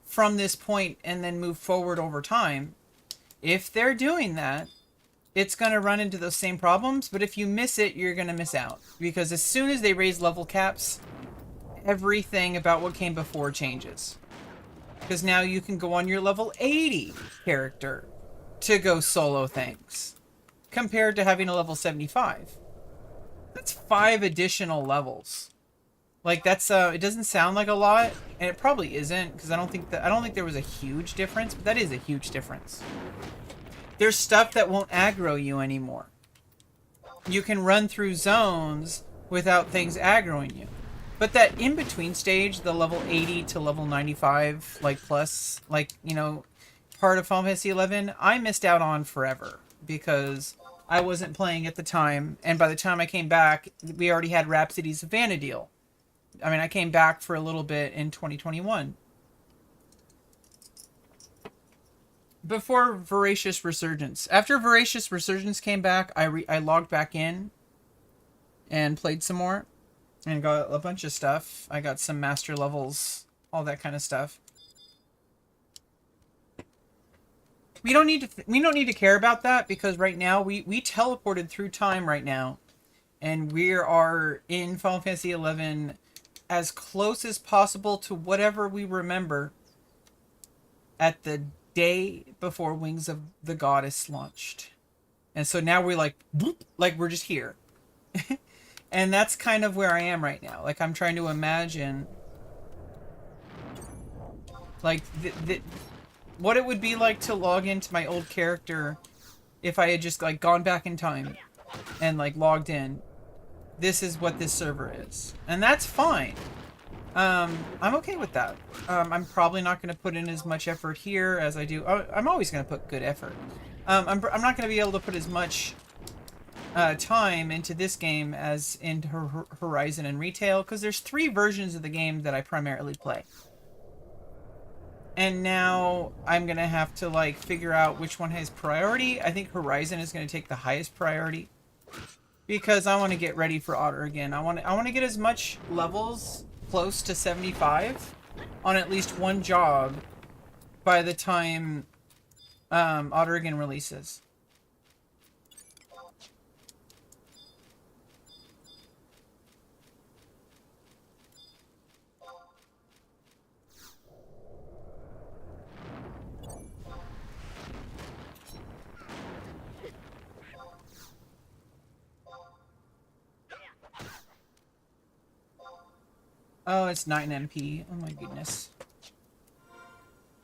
from this point and then move forward over time, if they're doing that, it's going to run into those same problems. But if you miss it, you're going to miss out. Because as soon as they raise level caps, everything about what came before changes. Because now you can go on your level 80 character to go solo things, compared to having a level 75. That's 5 additional levels. Like that's it doesn't sound like a lot, and it probably isn't, because I don't think there was a huge difference, but that is a huge difference. There's stuff that won't aggro you anymore. You can run through zones without things aggroing you. But that in-between stage, the level 80 to level 95, like plus, like, you know, part of Final Fantasy 11, I missed out on forever because I wasn't playing at the time, and by the time I came back, we already had Rhapsody's Vanadil. I mean, I came back for a little bit in 2021. Before Voracious Resurgence. After Voracious Resurgence came back, I logged back in and played some more and got a bunch of stuff. I got some master levels, all that kind of stuff. We don't need to care about that, because right now we teleported through time right now, and we are in Final Fantasy 11 as close as possible to whatever we remember at the day before Wings of the Goddess launched. And so now we're like, boop, like we're just here. And that's kind of where I am right now. Like I'm trying to imagine like what it would be like to log into my old character if I had just like gone back in time and like logged in. This is what this server is. And that's fine. I'm okay with that. I'm probably not going to put in as much effort here as I do. I'm always going to put good effort. I'm not going to be able to put as much time into this game as into Horizon and Retail, because there's 3 versions of the game that I primarily play. And now I'm going to have to like figure out which one has priority. I think Horizon is going to take the highest priority, because I want to get ready for Otter again. I want to get as much levels close to 75 on at least one job by the time Otter again releases. Oh, it's 9 MP. Oh my goodness.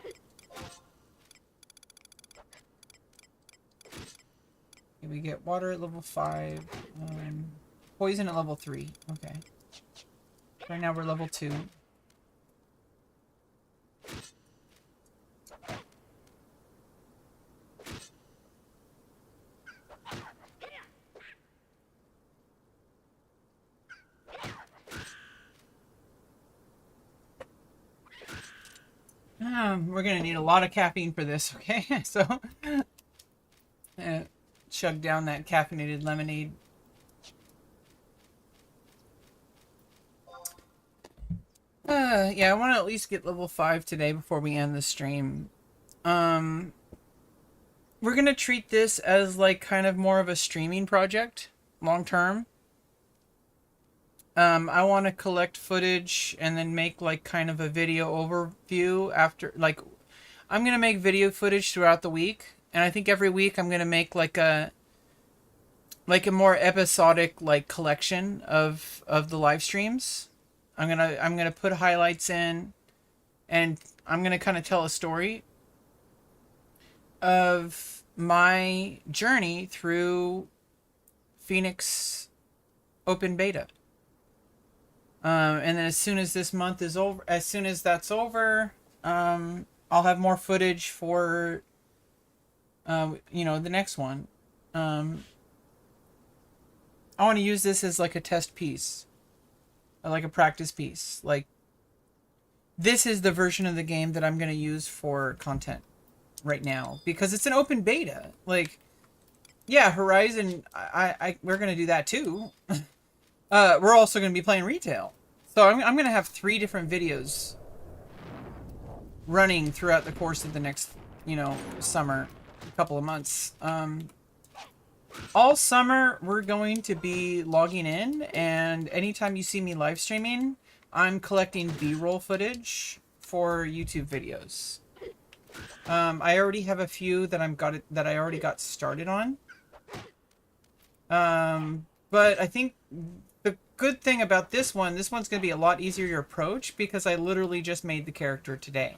Okay, we get water at level 5. Poison at level 3. Okay. Right now we're level 2. We're gonna need a lot of caffeine for this, okay? So, chug down that caffeinated lemonade. Yeah, I want to at least get level 5 today before we end the stream. We're gonna treat this as like kind of more of a streaming project, long term. I want to collect footage and then make like kind of a video overview after, like, I'm going to make video footage throughout the week. And I think every week I'm going to make like a more episodic like collection of the live streams. I'm going to put highlights in, and I'm going to kind of tell a story of my journey through Phoenix open beta. And then as soon as this month is over, as soon as that's over, I'll have more footage for, you know, the next one. Um, I want to use this as like a test piece, like a practice piece. Like, this is the version of the game that I'm going to use for content right now because it's an open beta. Like, yeah, Horizon, we're going to do that too. We're also going to be playing retail. So I'm going to have 3 different videos running throughout the course of the next, you know, summer, couple of months. All summer, we're going to be logging in, and anytime you see me live streaming, I'm collecting B-roll footage for YouTube videos. I already have a few that I already got started on. But I think the good thing about this one's going to be a lot easier to approach because I literally just made the character today.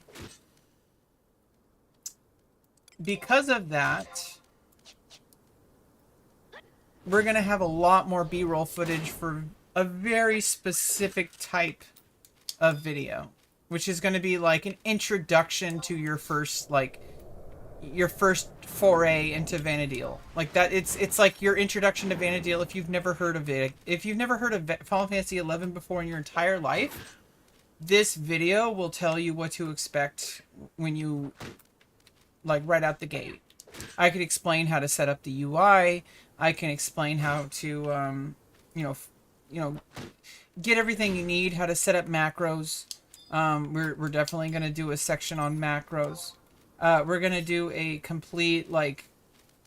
Because of that, we're going to have a lot more B-roll footage for a very specific type of video, which is going to be like an introduction to your first, like, your first foray into Vana'diel. Like that, it's like your introduction to Vana'diel if you've never heard of it. If you've never heard of Final Fantasy XI before in your entire life, this video will tell you what to expect when you, like, right out the gate. I could explain how to set up the UI. I can explain how to, you know, get everything you need, how to set up macros. We're definitely going to do a section on macros. We're going to do a complete, like,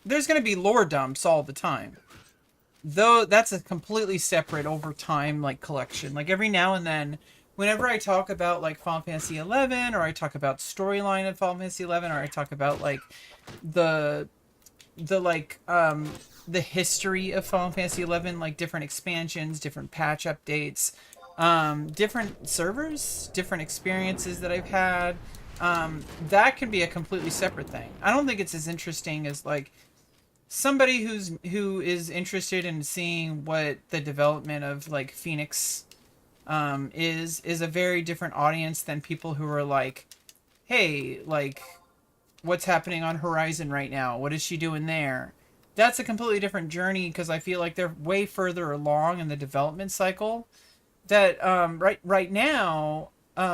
there's going to be lore dumps all the time. Though that's a completely separate over time, like, collection. Like, every now and then, whenever I talk about, like, Final Fantasy XI, or I talk about storyline of Final Fantasy XI, or I talk about, like, the history of Final Fantasy XI, like different expansions, different patch updates, different servers, different experiences that I've had, that can be a completely separate thing. I don't think it's as interesting as, like, somebody who is interested in seeing what the development of, like, Phoenix is a very different audience than people who are like, hey, like, what's happening on Horizon right now? What is she doing there? That's a completely different journey because I feel like they're way further along in the development cycle. That right now,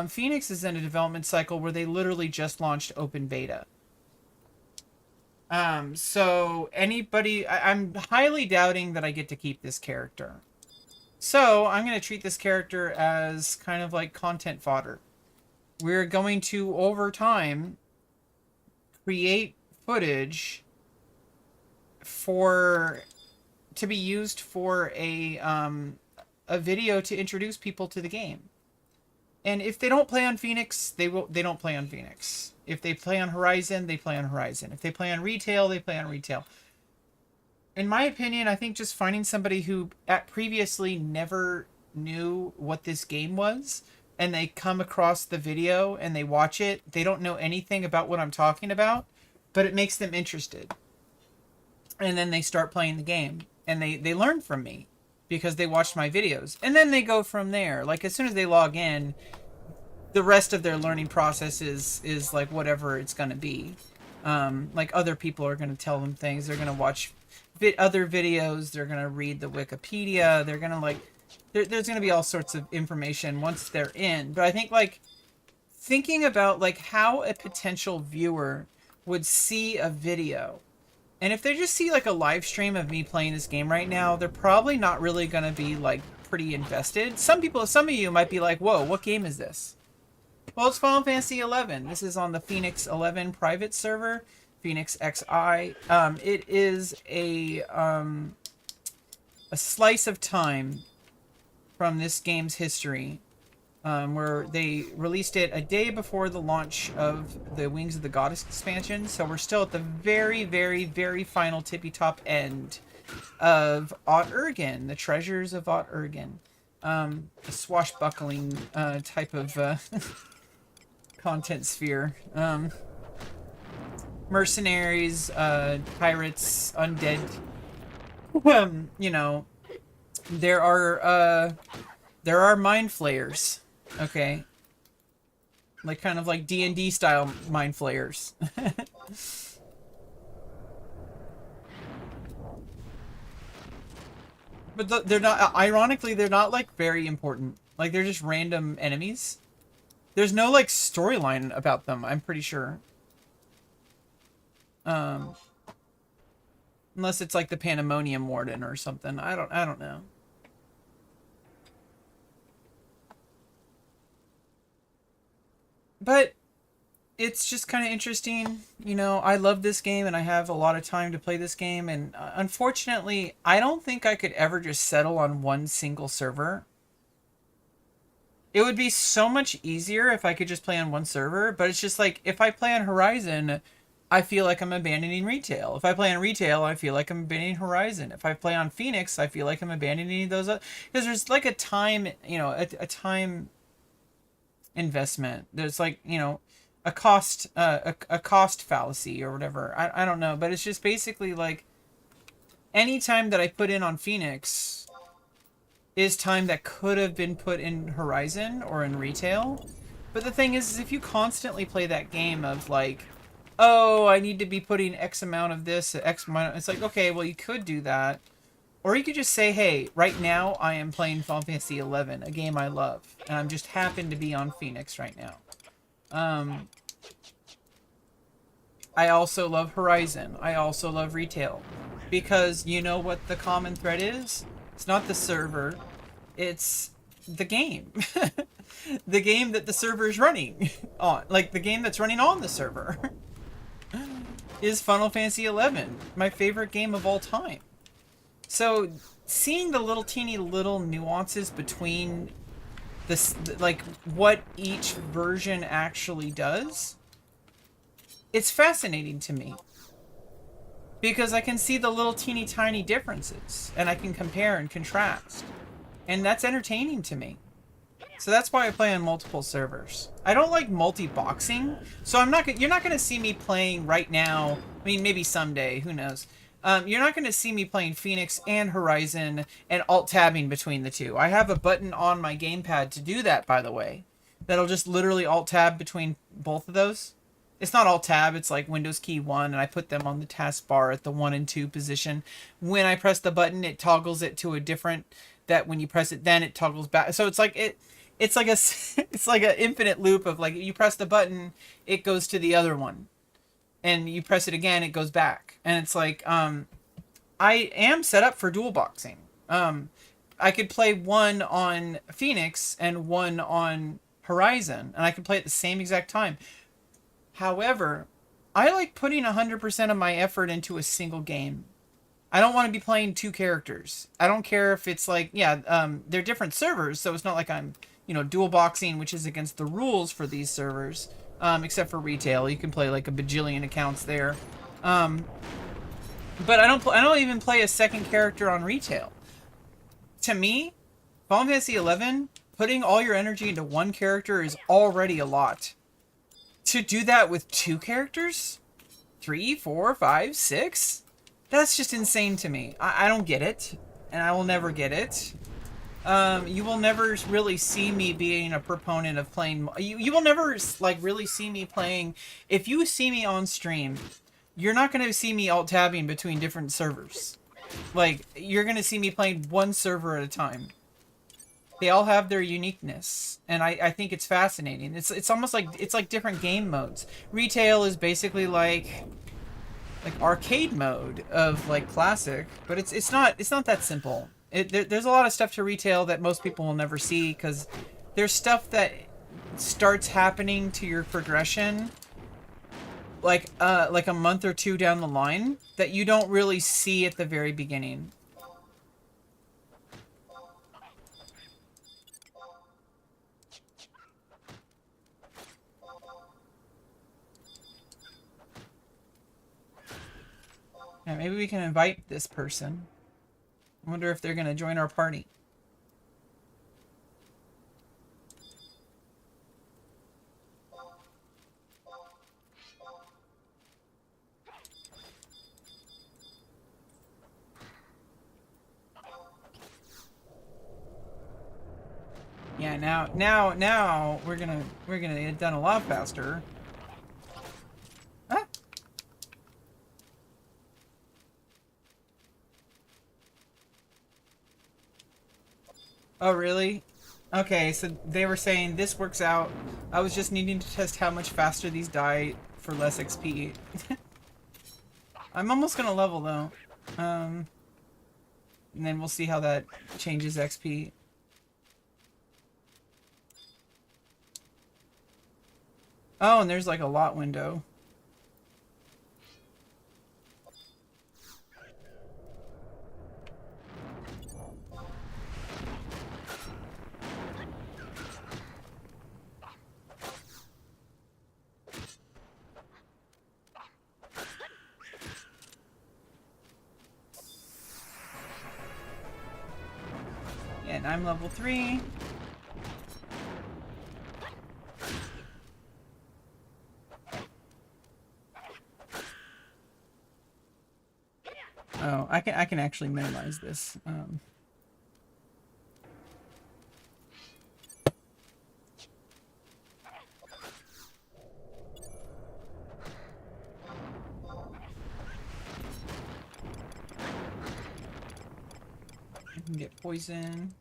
Phoenix is in a development cycle where they literally just launched open beta. So anybody, I'm highly doubting that I get to keep this character. So I'm going to treat this character as kind of like content fodder. We're going to, over time, create footage to be used for a video to introduce people to the game. And if they don't play on Phoenix, they don't play on Phoenix. If they play on Horizon, they play on Horizon. If they play on retail, they play on retail. In my opinion, I think just finding somebody who previously never knew what this game was, and they come across the video and they watch it, they don't know anything about what I'm talking about, but it makes them interested. And then they start playing the game, and they learn from me because they watched my videos. And then they go from there. Like, as soon as they log in, the rest of their learning process is like whatever it's going to be. Like, other people are going to tell them things. They're going to watch other videos. They're going to read the Wikipedia. They're going to, like, there's going to be all sorts of information once they're in. But I think, like, thinking about, like, how a potential viewer would see a video, and if they just see, like, a live stream of me playing this game right now, they're probably not really going to be, like, pretty invested. Some of you might be like, whoa, what game is this? Well, it's Final Fantasy XI. This is on the Phoenix XI private server, PhoenixXI. It is a slice of time from this game's history, where they released it a day before the launch of the Wings of the Goddess expansion. So we're still at the very, very, very final tippy-top end of Ot Urgen, the treasures of Ot Urgen. A swashbuckling type of content sphere. Mercenaries, pirates, undead. You know, there are mind flayers. Okay. Like kind of like D&D style mind flayers. But they're not, ironically, they're not like very important. Like they're just random enemies. There's no like storyline about them, I'm pretty sure. Um, unless it's like the Pandemonium Warden or something. I don't know. But it's just kind of interesting. You know, I love this game and I have a lot of time to play this game. And unfortunately, I don't think I could ever just settle on one single server. It would be so much easier if I could just play on one server, but it's just like if I play on Horizon, I feel like I'm abandoning retail. If I play on retail, I feel like I'm abandoning Horizon. If I play on Phoenix, I feel like I'm abandoning those because there's like a time, you know, a time investment. There's like, you know, a cost a cost fallacy or whatever. I don't know, but it's just basically like any time that I put in on Phoenix is time that could have been put in Horizon or in retail. But the thing is if you constantly play that game of like, oh, I need to be putting X amount of this, X amount, it's like, okay, well, you could do that. Or you could just say, hey, right now I am playing Final Fantasy XI, a game I love, and I'm just happen to be on Phoenix right now. I also love Horizon. I also love retail. Because you know what the common thread is? It's not the server. It's the game. The game that the server is running on. Like, the game that's running on the server is Final Fantasy XI. My favorite game of all time. So, seeing the little teeny little nuances between this, like, what each version actually does, it's fascinating to me. Because I can see the little teeny tiny differences, and I can compare and contrast. And that's entertaining to me. So that's why I play on multiple servers. I don't like multi-boxing, so you're not gonna see me playing right now. I mean, maybe someday, who knows. You're not gonna see me playing Phoenix and Horizon and alt-tabbing between the two. I have a button on my gamepad to do that, by the way. That'll just literally alt-tab between both of those. It's not alt-tab, it's like Windows key 1, and I put them on the taskbar at the 1 and 2 position. When I press the button, it toggles it to a different, that when you press it, then it toggles back. So it's like it's like a it's like an infinite loop of like you press the button, it goes to the other one, and you press it again, it goes back, and it's like I am set up for dual boxing. I could play one on Phoenix and one on Horizon, and I could play at the same exact time. However, I like putting 100% of my effort into a single game. I don't want to be playing two characters. I don't care if it's like, yeah, they're different servers, so it's not like I'm, you know, dual boxing, which is against the rules for these servers, except for retail. You can play like a bajillion accounts there. But I don't even play a second character on retail. To me, Final Fantasy XI, putting all your energy into one character is already a lot. To do that with two characters? 3, 4, 5, 6? That's just insane to me. I don't get it. And I will never get it. You will never really see me being a proponent of playing... You will never, like, really see me playing... If you see me on stream, you're not going to see me alt-tabbing between different servers. Like, you're going to see me playing one server at a time. They all have their uniqueness, and I think it's fascinating. It's almost like it's like different game modes. Retail is basically like arcade mode of like classic, but it's not that simple. There's a lot of stuff to retail that most people will never see because there's stuff that starts happening to your progression like a month or two down the line that you don't really see at the very beginning. Yeah, maybe we can invite this person. I wonder if they're going to join our party. Yeah, Yeah, now we're gonna get it done a lot faster. Huh? Oh, really? Okay, so they were saying this works out. I was just needing to test how much faster these die for less XP. I'm almost gonna level though. And then we'll see how that changes XP. Oh, and there's like a lot window. And I'm level 3. Oh, I can actually minimize this. I can get poison.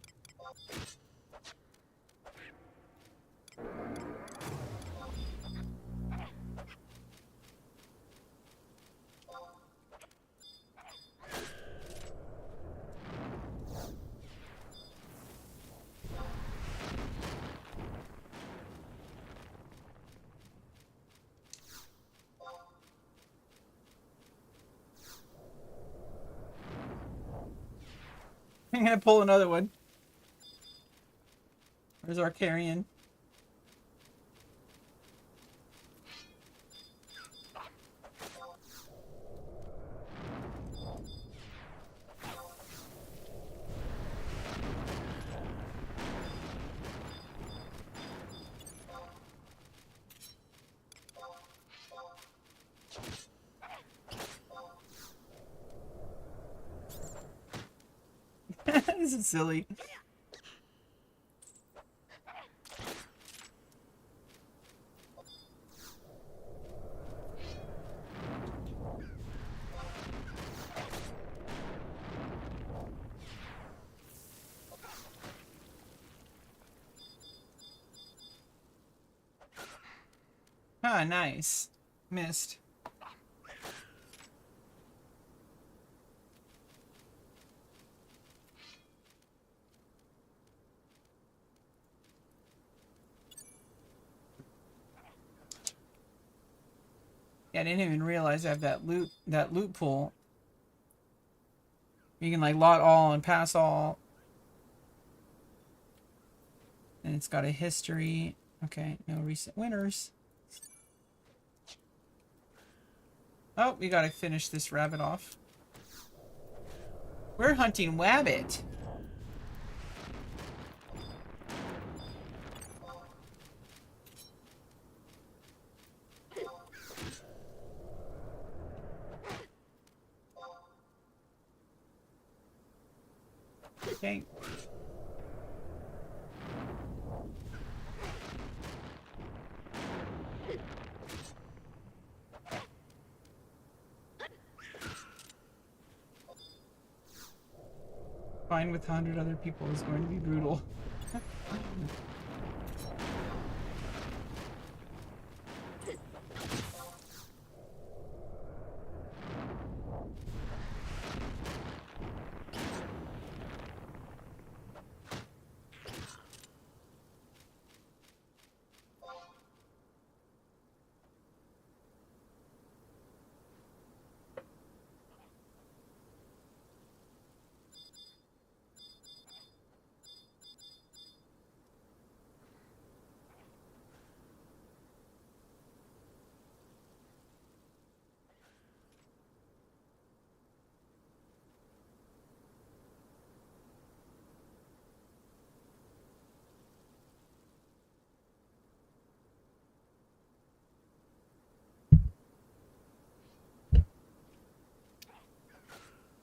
I'm gonna pull another one. There's our carrion. This is silly. Ah, nice. Missed. Yeah, I didn't even realize I have that loot pool. You can like lot all and pass all. And it's got a history. Okay, no recent winners. Oh, we gotta finish this rabbit off. We're hunting wabbit. Okay. Fine with 100 other people is going to be brutal.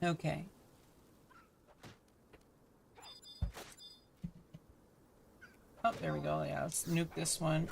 Okay. Oh, There we go. Yeah, let's nuke this one.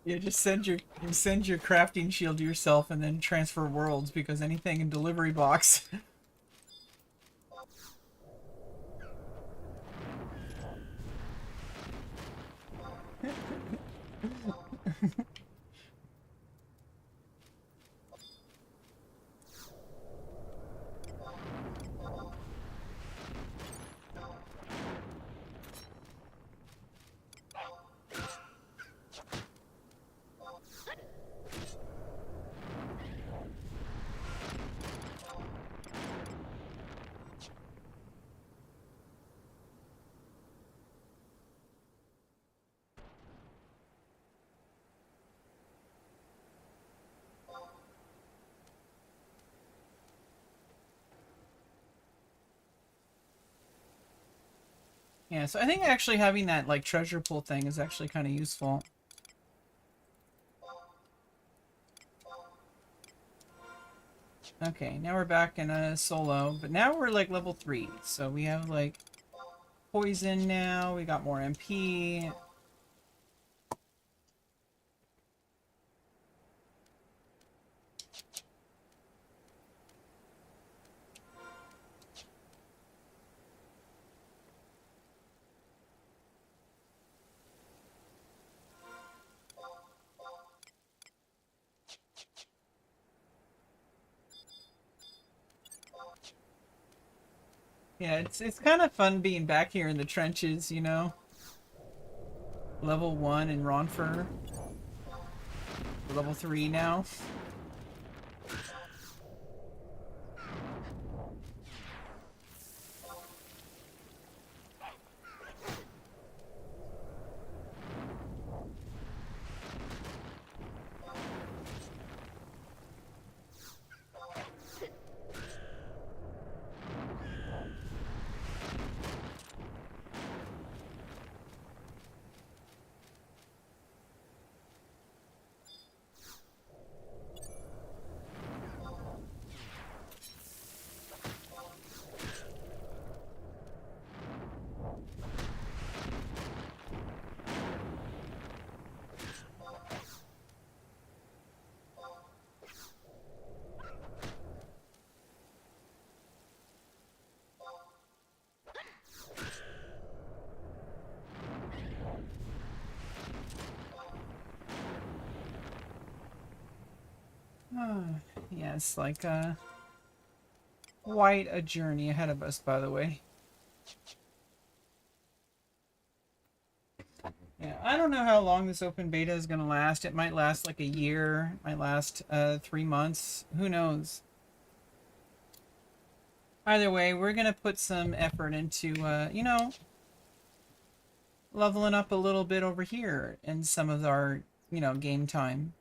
Yeah, just send your crafting shield to yourself and then transfer worlds because anything in delivery box. Yeah, so I think actually having that like treasure pool thing is actually kind of useful. Okay, now we're back in a solo, but now we're like level 3, so we have like poison now, we got more MP. Yeah, it's kind of fun being back here in the trenches, you know? Level 1 in Ronfer. Level 3 now. Yeah, it's like quite a journey ahead of us, by the way. Yeah, I don't know how long this open beta is going to last. It might last like a year, it might last 3 months. Who knows? Either way, we're going to put some effort into, you know, leveling up a little bit over here in some of our, you know, game time.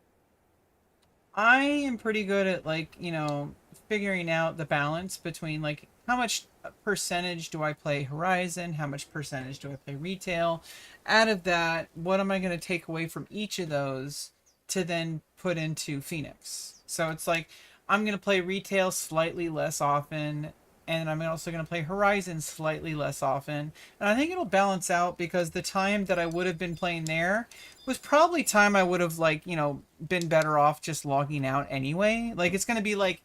I am pretty good at, like, you know, figuring out the balance between like how much percentage do I play Horizon, how much percentage do I play retail. Out of that, what am I going to take away from each of those to then put into Phoenix? So it's like I'm going to play retail slightly less often, and I'm also going to play Horizon slightly less often. And I think it'll balance out because the time that I would have been playing there was probably time I would have, like, you know, been better off just logging out anyway. Like, it's going to be like,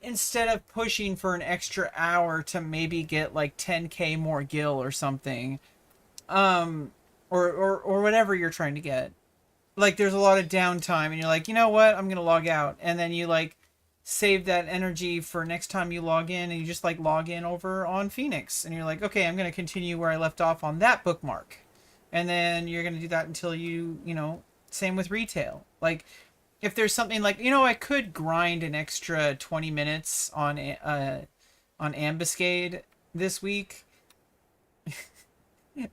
instead of pushing for an extra hour to maybe get like 10k more gil or something, or whatever you're trying to get. Like, there's a lot of downtime and you're like, you know what, I'm going to log out. And then you like save that energy for next time you log in, and you just like log in over on Phoenix and you're like, okay, I'm going to continue where I left off on that bookmark. And then you're going to do that until you know, same with retail. Like, if there's something like, you know, I could grind an extra 20 minutes on Ambuscade this week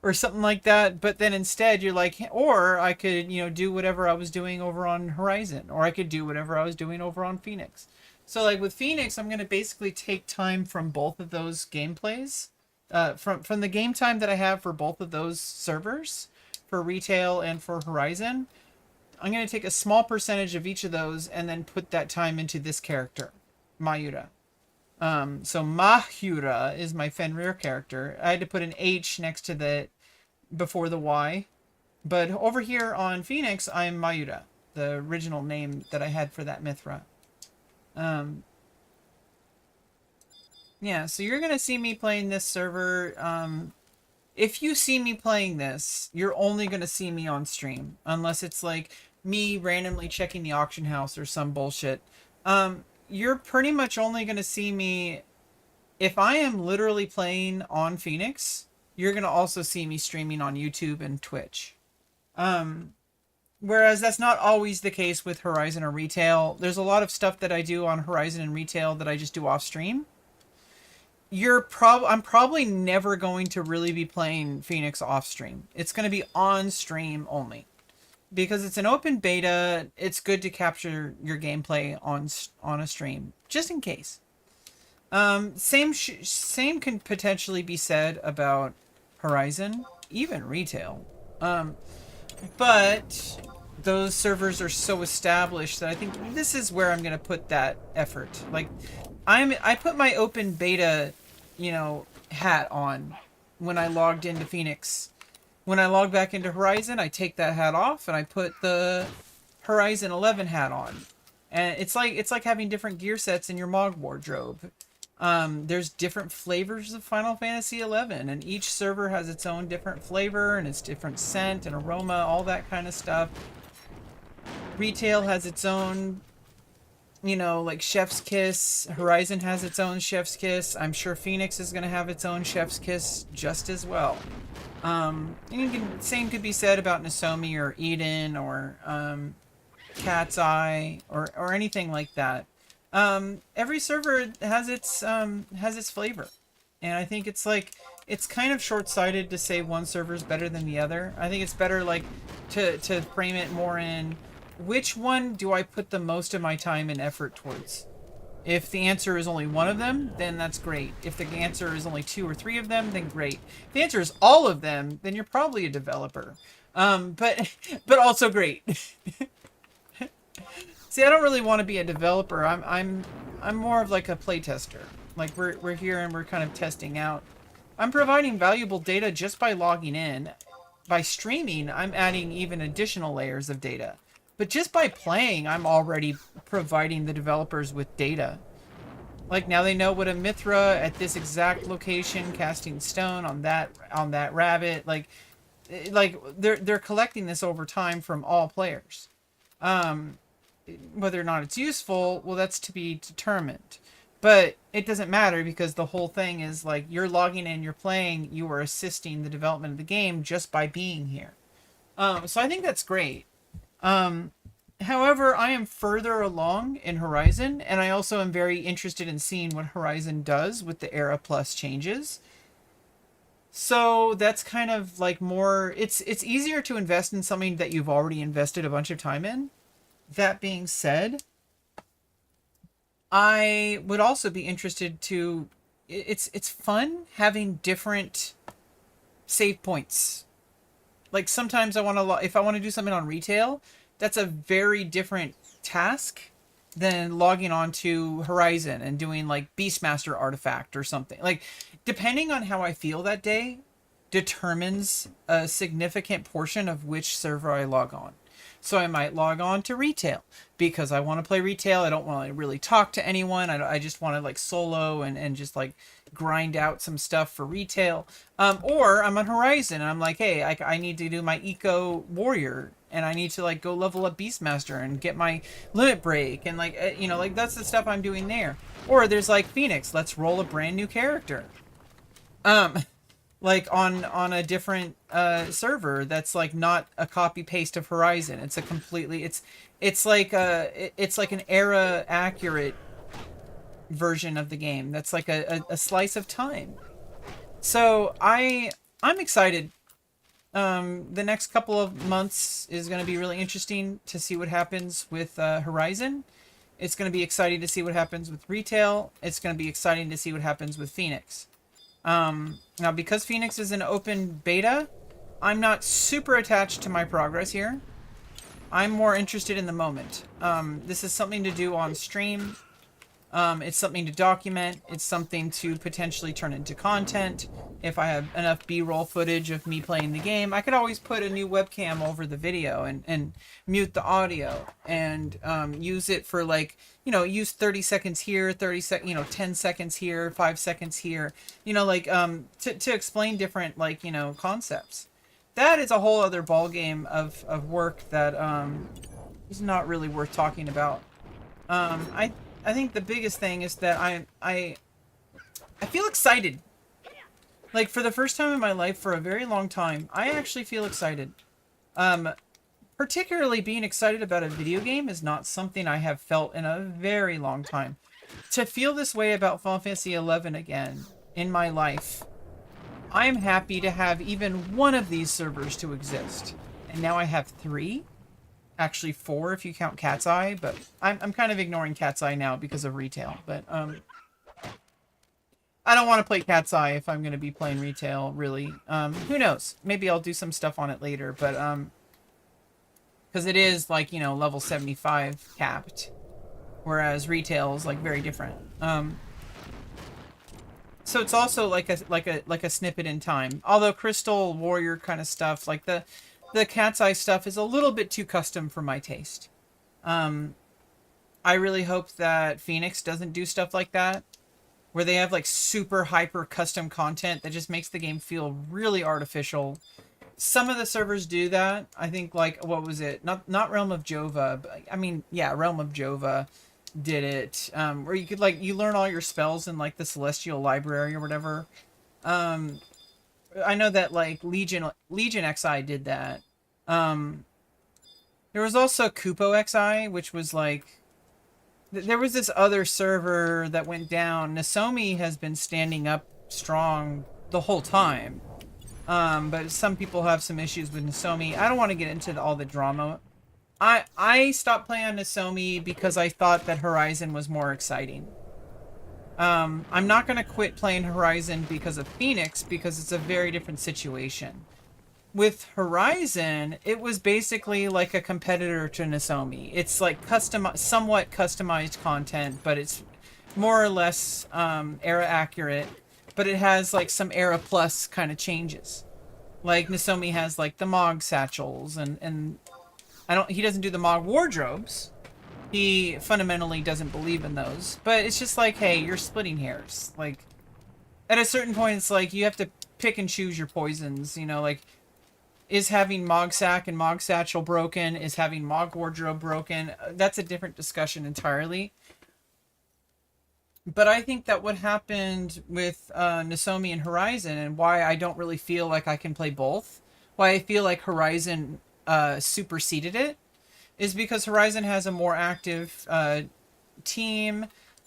or something like that, but then instead you're like, or I could, you know, do whatever I was doing over on Horizon, or I could do whatever I was doing over on Phoenix. So like with Phoenix, I'm going to basically take time from both of those gameplays, from the game time that I have for both of those servers, for retail and for Horizon. I'm going to take a small percentage of each of those and then put that time into this character, Mayura. So Mahura is my Fenrir character. I had to put an H next to the, before the Y. But over here on Phoenix, I'm Mayura, the original name that I had for that Mithra. Yeah, so you're going to see me playing this server. If you see me playing this, you're only going to see me on stream. Unless it's like me randomly checking the auction house or some bullshit. You're pretty much only going to see me if I am literally playing on Phoenix. You're going to also see me streaming on YouTube and Twitch. Whereas that's not always the case with Horizon or retail. There's a lot of stuff that I do on Horizon and retail that I just do off stream. I'm probably never going to really be playing Phoenix off stream. It's going to be on stream only. Because it's an open beta, it's good to capture your gameplay on a stream, just in case. Same can potentially be said about Horizon, even retail. But those servers are so established that I think this is where I'm going to put that effort. Like, I put my open beta, you know, hat on when I logged into Phoenix. When I log back into Horizon, I take that hat off and I put the Horizon 11 hat on. And it's like having different gear sets in your MOG wardrobe. There's different flavors of Final Fantasy 11, and each server has its own different flavor and its different scent and aroma, all that kind of stuff. Retail has its own, you know, like Chef's Kiss. Horizon has its own Chef's Kiss. I'm sure Phoenix is going to have its own Chef's Kiss just as well. Same could be said about Nozomi or Eden or Cat's Eye or anything like that. Every server has its flavor, and I think it's kind of short-sighted to say one server is better than the other. I think it's better like to frame it more in which one do I put the most of my time and effort towards. If the answer is only one of them, then that's great. If the answer is only 2 or 3 of them, then great. If the answer is all of them, then you're probably a developer. But also great. See, I don't really want to be a developer. I'm more of like a playtester. Like we're here and we're kind of testing out. I'm providing valuable data just by logging in. By streaming, I'm adding even additional layers of data. But just by playing, I'm already providing the developers with data. Like now they know what a Mithra at this exact location, casting stone on that rabbit. Like they're collecting this over time from all players. Whether or not it's useful, well, that's to be determined. But it doesn't matter because the whole thing is like you're logging in, you're playing, you are assisting the development of the game just by being here. So I think that's great. However, I am further along in Horizon, and I also am very interested in seeing what Horizon does with the Era Plus changes. So that's kind of like more, it's easier to invest in something that you've already invested a bunch of time in. That being said, I would also be interested to. It's fun having different save points. Like sometimes I want to, if I want to do something on retail, that's a very different task than logging on to Horizon and doing like Beastmaster artifact or something. Like depending on how I feel that day determines a significant portion of which server I log on. So I might log on to retail because I want to play retail. I don't want to really talk to anyone. I just want to like solo and just like grind out some stuff for retail. Or I'm on Horizon and I'm like, hey, I need to do my eco warrior and I need to like go level up Beastmaster and get my limit break and like, you know, like that's the stuff I'm doing there. Or there's like Phoenix, let's roll a brand new character. Um, like on a different server that's like not a copy paste of Horizon. It's a completely it's like an era accurate version of the game. That's like a slice of time. So I'm excited. The next couple of months is going to be really interesting to see what happens with Horizon. It's going to be exciting to see what happens with retail. It's going to be exciting to see what happens with Phoenix. Now, because Phoenix is an open beta, I'm not super attached to my progress here. I'm more interested in the moment. This is something to do on stream. It's something to document. It's something to potentially turn into content. If I have enough B-roll footage of me playing the game, I could always put a new webcam over the video and mute the audio and use it for like, you know, use 30 seconds here, 10 seconds here, 5 seconds here, you know, like to explain different like, you know, concepts. That is a whole other ball game of work that is not really worth talking about. I think the biggest thing is that I feel excited. Like for the first time in my life for a very long time, I actually feel excited. Particularly being excited about a video game is not something I have felt in a very long time. To feel this way about Final Fantasy XI again in my life, I'm happy to have even one of these servers to exist. And now I have 3. Actually 4 if you count Cat's Eye, but I'm kind of ignoring Cat's Eye now because of retail. But I don't want to play Cat's Eye if I'm going to be playing retail, really. Who knows? Maybe I'll do some stuff on it later, but because it is like, you know, level 75 capped, whereas retail is like very different. So it's also like a snippet in time. Although Crystal Warrior kind of stuff, like the Cat's Eye stuff is a little bit too custom for my taste. I really hope that Phoenix doesn't do stuff like that, where they have like super hyper custom content that just makes the game feel really artificial. Some of the servers do that. I think like, what was it? Not Realm of Jova, but I mean, yeah, Realm of Jova did it. Where you could like, you learn all your spells in like the Celestial Library or whatever. I know that like HorizonXI did that. There was also XI, which was like, there was this other server that went down. Nozomi has been standing up strong the whole time. But some people have some issues with Nozomi. I don't want to get into all the drama. I stopped playing on Nozomi because I thought that Horizon was more exciting. I'm not going to quit playing Horizon because of Phoenix, because it's a very different situation. With Horizon, it was basically like a competitor to Nozomi. It's like somewhat customized content, but it's more or less era accurate. But it has like some era plus kind of changes. Like Nozomi has like the Mog satchels and he doesn't do the Mog wardrobes. He fundamentally doesn't believe in those. But it's just like, hey, you're splitting hairs. Like at a certain point it's like you have to pick and choose your poisons, you know, like, is having Mog Sack and Mog Satchel broken? Is having Mog Wardrobe broken? That's a different discussion entirely. But I think that what happened with Nozomi and Horizon, and why I don't really feel like I can play both, why I feel like Horizon superseded it, is because Horizon has a more active team.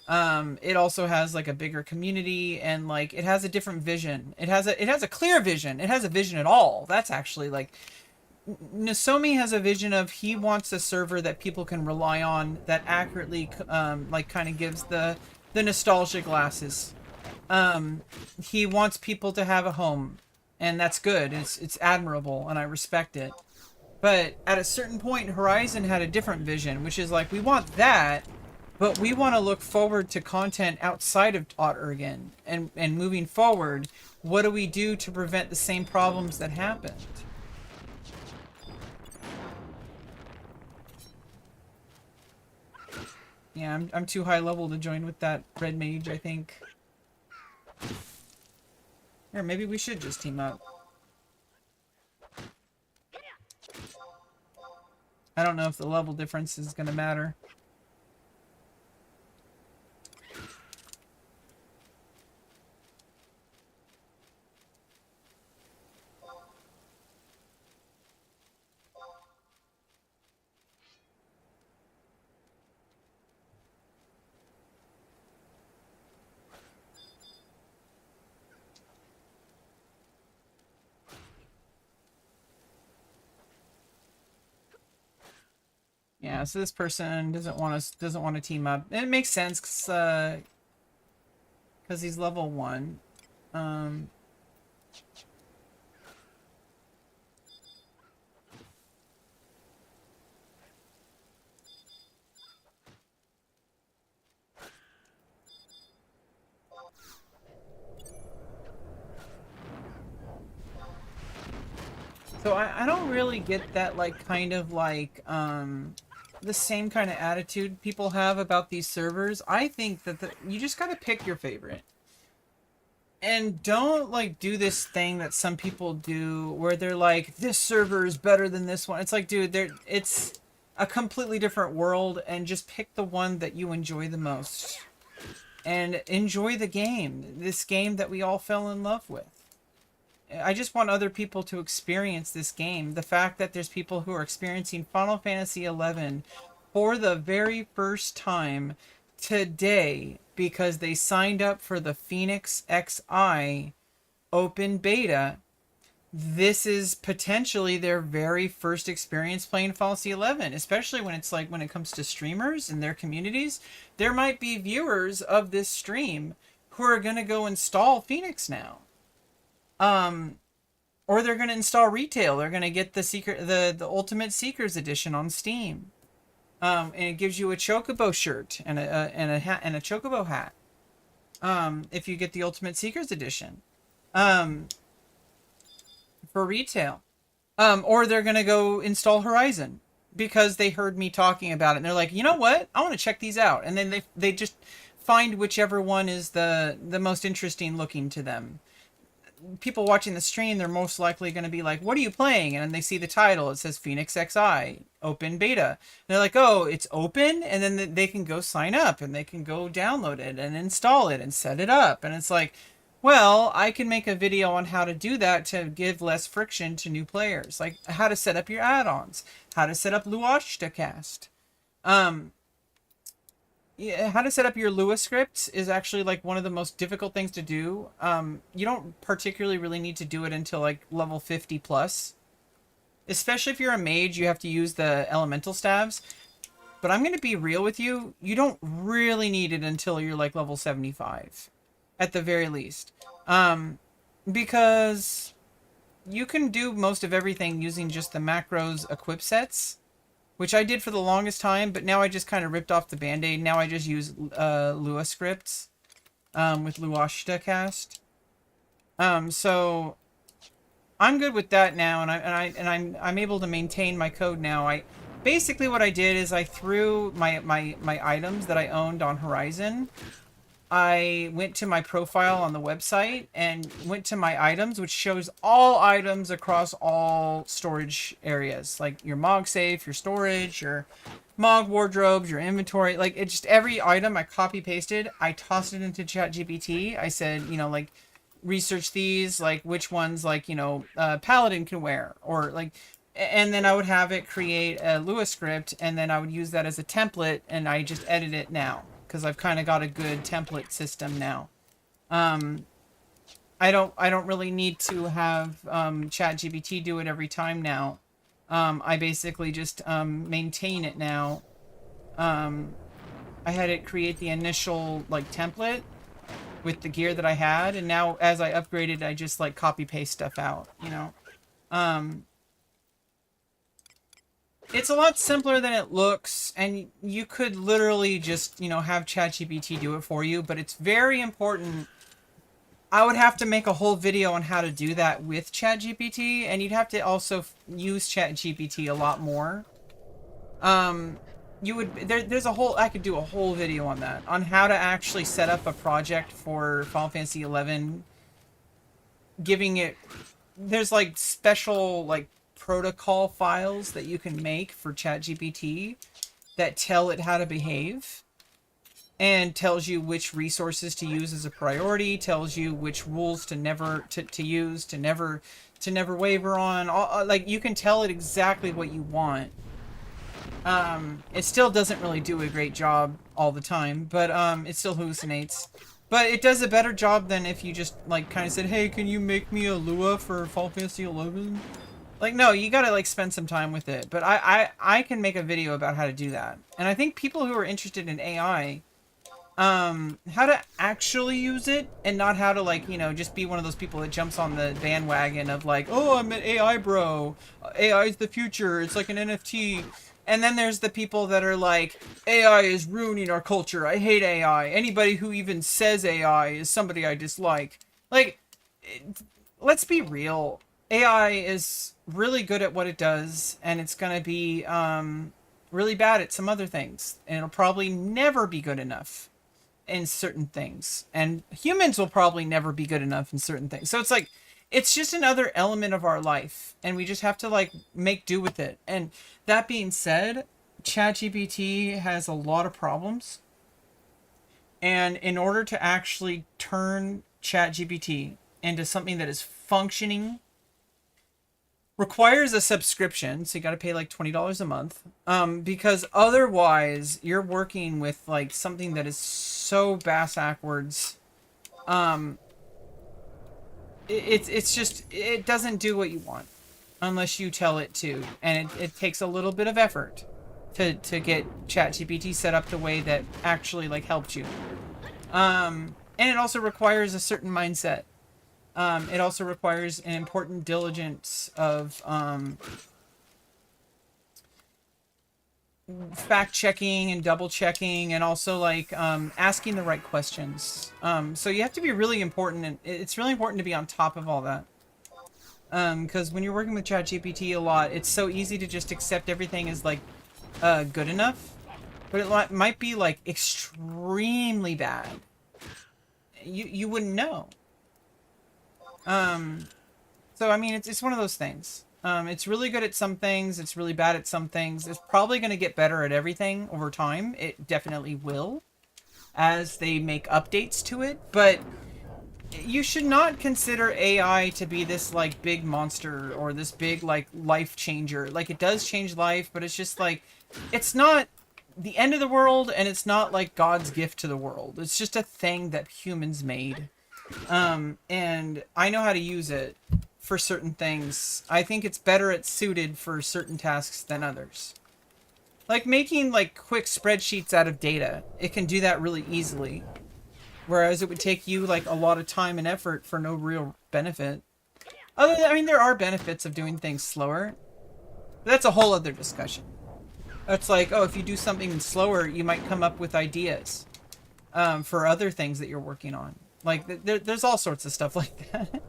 It also has like a bigger community, and like it has a different vision. It has a clear vision. It has a vision at all. That's actually like, Nosomi has a vision of he wants a server that people can rely on that accurately, like kind of gives the nostalgia glasses. He wants people to have a home, and that's good. It's admirable, and I respect it. But at a certain point, Horizon had a different vision, which is like we want that, but we want to look forward to content outside of Otteringen, and moving forward, what do we do to prevent the same problems that happened? Yeah, I'm too high level to join with that red mage, I think. Or maybe we should just team up. I don't know if the level difference is gonna matter. Yeah, so this person doesn't want to team up. And it makes sense because he's level 1. Um, so I don't really get that like kind of like the same kind of attitude people have about these servers. I think that you just gotta pick your favorite. And don't like do this thing that some people do where they're like, this server is better than this one. It's like, dude, it's a completely different world, and just pick the one that you enjoy the most. And enjoy the game. This game that we all fell in love with. I just want other people to experience this game. The fact that there's people who are experiencing Final Fantasy XI for the very first time today because they signed up for the PhoenixXI open beta. This is potentially their very first experience playing Final Fantasy XI, especially when it's like when it comes to streamers and their communities. There might be viewers of this stream who are going to go install Phoenix now. Or they're going to install retail. They're going to get the Ultimate Seekers Edition on Steam. And it gives you a Chocobo shirt and a hat and a Chocobo hat. If you get the Ultimate Seekers Edition. For retail. Or they're going to go install Horizon because they heard me talking about it. And they're like, you know what? I want to check these out. And then they just find whichever one is the most interesting looking to them. People watching the stream, they're most likely going to be like, what are you playing? And then they see the title. It says PhoenixXI, open beta. And they're like, oh, it's open? And then they can go sign up and they can go download it and install it and set it up. And it's like, well, I can make a video on how to do that to give less friction to new players. Like how to set up your add-ons, how to set up LuashtaCast. Yeah, how to set up your Lua script is actually like one of the most difficult things to do. You don't particularly really need to do it until like level 50 plus. Especially if you're a mage, you have to use the elemental staves. But I'm going to be real with you. You don't really need it until you're like level 75. At the very least. Because you can do most of everything using just the macros equip sets. Which I did for the longest time, but now I just kind of ripped off the band-aid. Now I just use Lua scripts with LuashtaCast. So I'm good with that now, and I'm able to maintain my code now. Basically what I did is I threw my items that I owned on Horizon. I went to my profile on the website and went to my items, which shows all items across all storage areas, like your Mog safe, your storage, your Mog wardrobes, your inventory, like it just every item I copy pasted, I tossed it into ChatGPT. I said, you know, like research these, like which ones like, you know, Paladin can wear, or like, and then I would have it create a Lua script, and then I would use that as a template, and I just edit it now. Because I've kind of got a good template system now. I don't really need to have ChatGPT do it every time now. I basically just maintain it now. I had it create the initial like template with the gear that I had, and now as I upgraded, I just like copy paste stuff out, you know. Um, it's a lot simpler than it looks, and you could literally just, you know, have ChatGPT do it for you, but it's very important. I would have to make a whole video on how to do that with ChatGPT, and you'd have to also use ChatGPT a lot more. You would there's a whole, I could do a whole video on that, on how to actually set up a project for Final Fantasy 11, giving it, there's like special like protocol files that you can make for ChatGPT that tell it how to behave, and tells you which resources to use as a priority, tells you which rules to never to use, to never waver on. All, like, you can tell it exactly what you want. It still doesn't really do a great job all the time, but it still hallucinates. But it does a better job than if you just like kind of said, "Hey, can you make me a Lua for Final Fantasy 11?" Like, no, you gotta like spend some time with it. But I can make a video about how to do that. And I think people who are interested in AI, how to actually use it, and not how to, like, you know, just be one of those people that jumps on the bandwagon of like, "Oh, I'm an AI bro. AI is the future. It's like an NFT." And then there's the people that are like, "AI is ruining our culture. I hate AI. Anybody who even says AI is somebody I dislike." Like, let's be real. AI is really good at what it does, and it's going to be really bad at some other things. And it'll probably never be good enough in certain things. And humans will probably never be good enough in certain things. So it's like, it's just another element of our life, and we just have to like make do with it. And that being said, ChatGPT has a lot of problems. And in order to actually turn ChatGPT into something that is functioning, requires a subscription, so you got to pay like $20 a month, because otherwise you're working with like something that is so bass backwards. It's just, it doesn't do what you want unless you tell it to, and it takes a little bit of effort to get ChatGPT set up the way that actually like helps you. And it also requires a certain mindset. It also requires an important diligence of fact checking and double checking, and also like asking the right questions. So you have to be really important, and it's really important to be on top of all that. Because when you're working with ChatGPT a lot, it's so easy to just accept everything as like good enough, but it might be like extremely bad. You wouldn't know. So I mean, it's one of those things. It's really good at some things. It's really bad at some things. It's probably going to get better at everything over time. It definitely will, as they make updates to it. But you should not consider AI to be this like big monster or this big like life changer. Like, it does change life, but it's just like, it's not the end of the world, and it's not like God's gift to the world. It's just a thing that humans made. And I know how to use it for certain things. I think it's better at suited for certain tasks than others. Like making like quick spreadsheets out of data. It can do that really easily. Whereas it would take you like a lot of time and effort for no real benefit. I mean, there are benefits of doing things slower. But that's a whole other discussion. It's like, oh, if you do something slower, you might come up with ideas for other things that you're working on. Like, there's all sorts of stuff like that.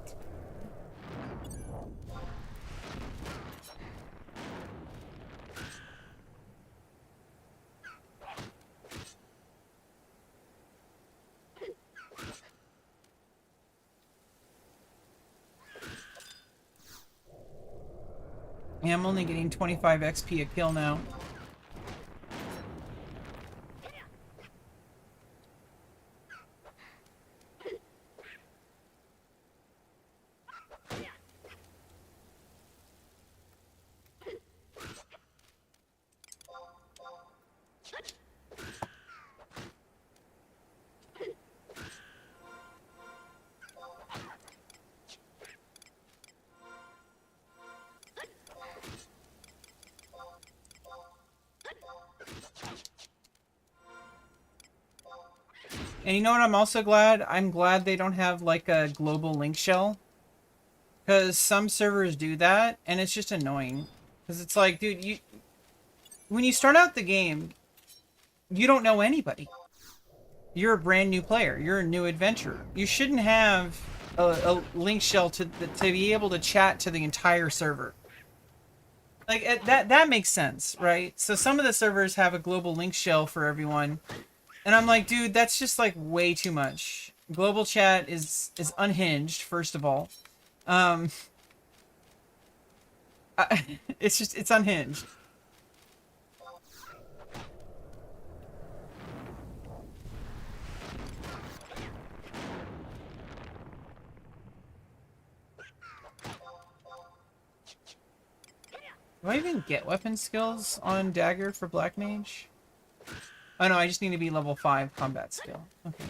Yeah, I'm only getting 25 XP a kill now. And you know what I'm also glad? I'm glad they don't have like a global link shell. Because some servers do that, and it's just annoying. Because it's like, dude, when you start out the game, you don't know anybody. You're a brand new player. You're a new adventurer. You shouldn't have a link shell to be able to chat to the entire server. Like that makes sense, right? So some of the servers have a global link shell for everyone, and I'm like, dude, that's just like way too much. Global chat is unhinged, first of all. Um, it's unhinged. Do I even get weapon skills on dagger for black mage? Oh no, I just need to be level 5 combat skill. Okay.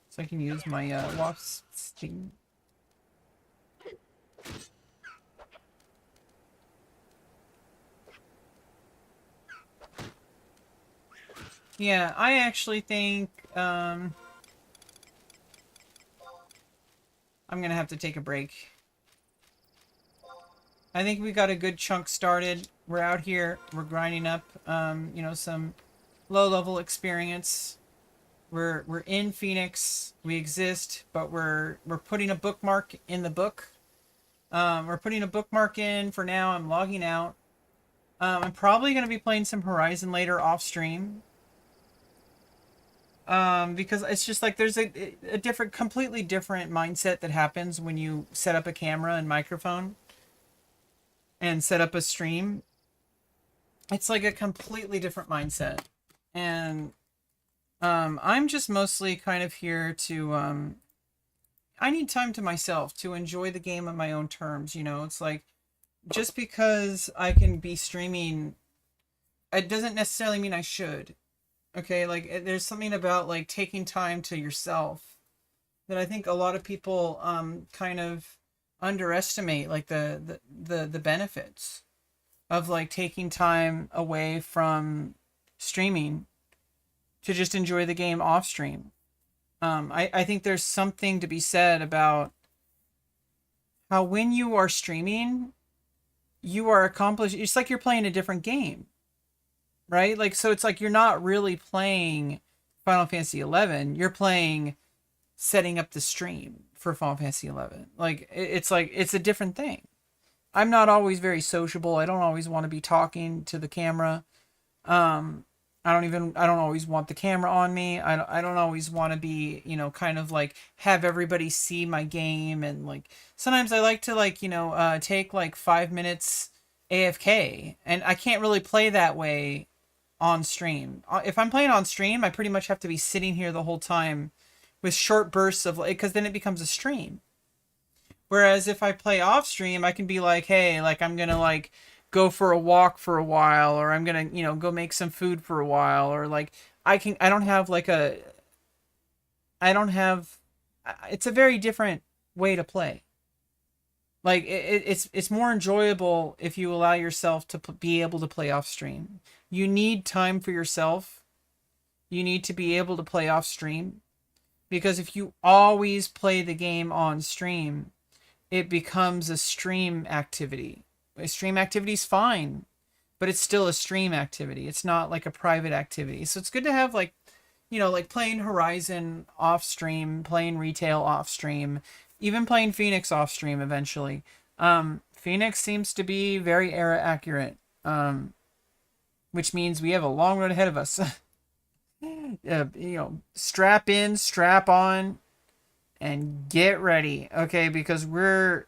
So I can use my wasp sting. Yeah, I actually think I'm gonna have to take a break. I think we got a good chunk started. We're out here, we're grinding up you know, some low level experience. We're in Phoenix, we exist, but we're putting a bookmark in the book. We're putting a bookmark in for now. I'm logging out. I'm probably gonna be playing some Horizon later off stream. Because it's just like there's a different, completely different mindset that happens when you set up a camera and microphone and set up a stream. It's like a completely different mindset. And I'm just mostly kind of here to I need time to myself to enjoy the game on my own terms, you know. It's like just because I can be streaming, it doesn't necessarily mean I should. Okay, like there's something about like taking time to yourself that I think a lot of people kind of underestimate, like the benefits of like taking time away from streaming to just enjoy the game off stream. I think there's something to be said about how when you are streaming, you are accomplished. It's like you're playing a different game, right? Like, so it's like you're not really playing Final Fantasy 11. You're playing setting up the stream for Final Fantasy 11. Like, it's like it's a different thing. I'm not always very sociable. I don't always want to be talking to the camera. Um, I don't always want the camera on me. I don't always want to be, you know, kind of like have everybody see my game. And like sometimes I like to like, you know, take like 5 minutes AFK, and I can't really play that way on stream. If I'm playing on stream, I pretty much have to be sitting here the whole time with short bursts of like, because then it becomes a stream. Whereas if I play off stream, I can be like, hey, like I'm gonna like go for a walk for a while, or I'm gonna, you know, go make some food for a while, or like I don't have like a, I don't have, it's a very different way to play. Like it's more enjoyable if you allow yourself to be able to play off stream. You need time for yourself. You need to be able to play off stream, because if you always play the game on stream, it becomes a stream activity. A stream activity is fine, but it's still a stream activity. It's not like a private activity. So it's good to have like, you know, like playing Horizon off stream, playing retail off stream, even playing Phoenix off stream eventually. Phoenix seems to be very era accurate, which means we have a long road ahead of us. You know, strap in, strap on, and get ready, okay? Because we're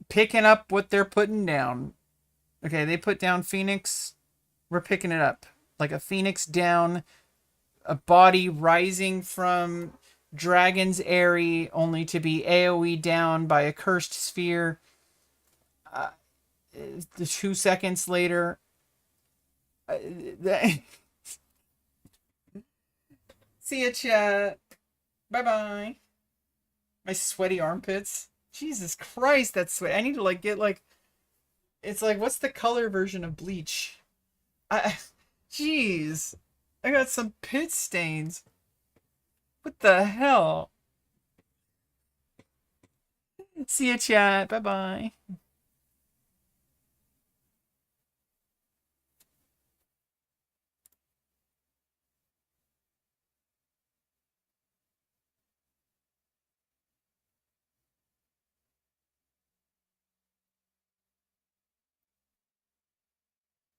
picking up what they're putting down. Okay, they put down Phoenix, we're picking it up. Like a phoenix down, a body rising from Dragon's Eyrie, only to be AoE down by a cursed sphere. 2 seconds later. See ya, chat. Bye-bye. My sweaty armpits. Jesus Christ, that's sweat. I need to like get like, it's like, what's the color version of bleach? Jeez. I got some pit stains. What the hell? See ya, chat. Bye bye.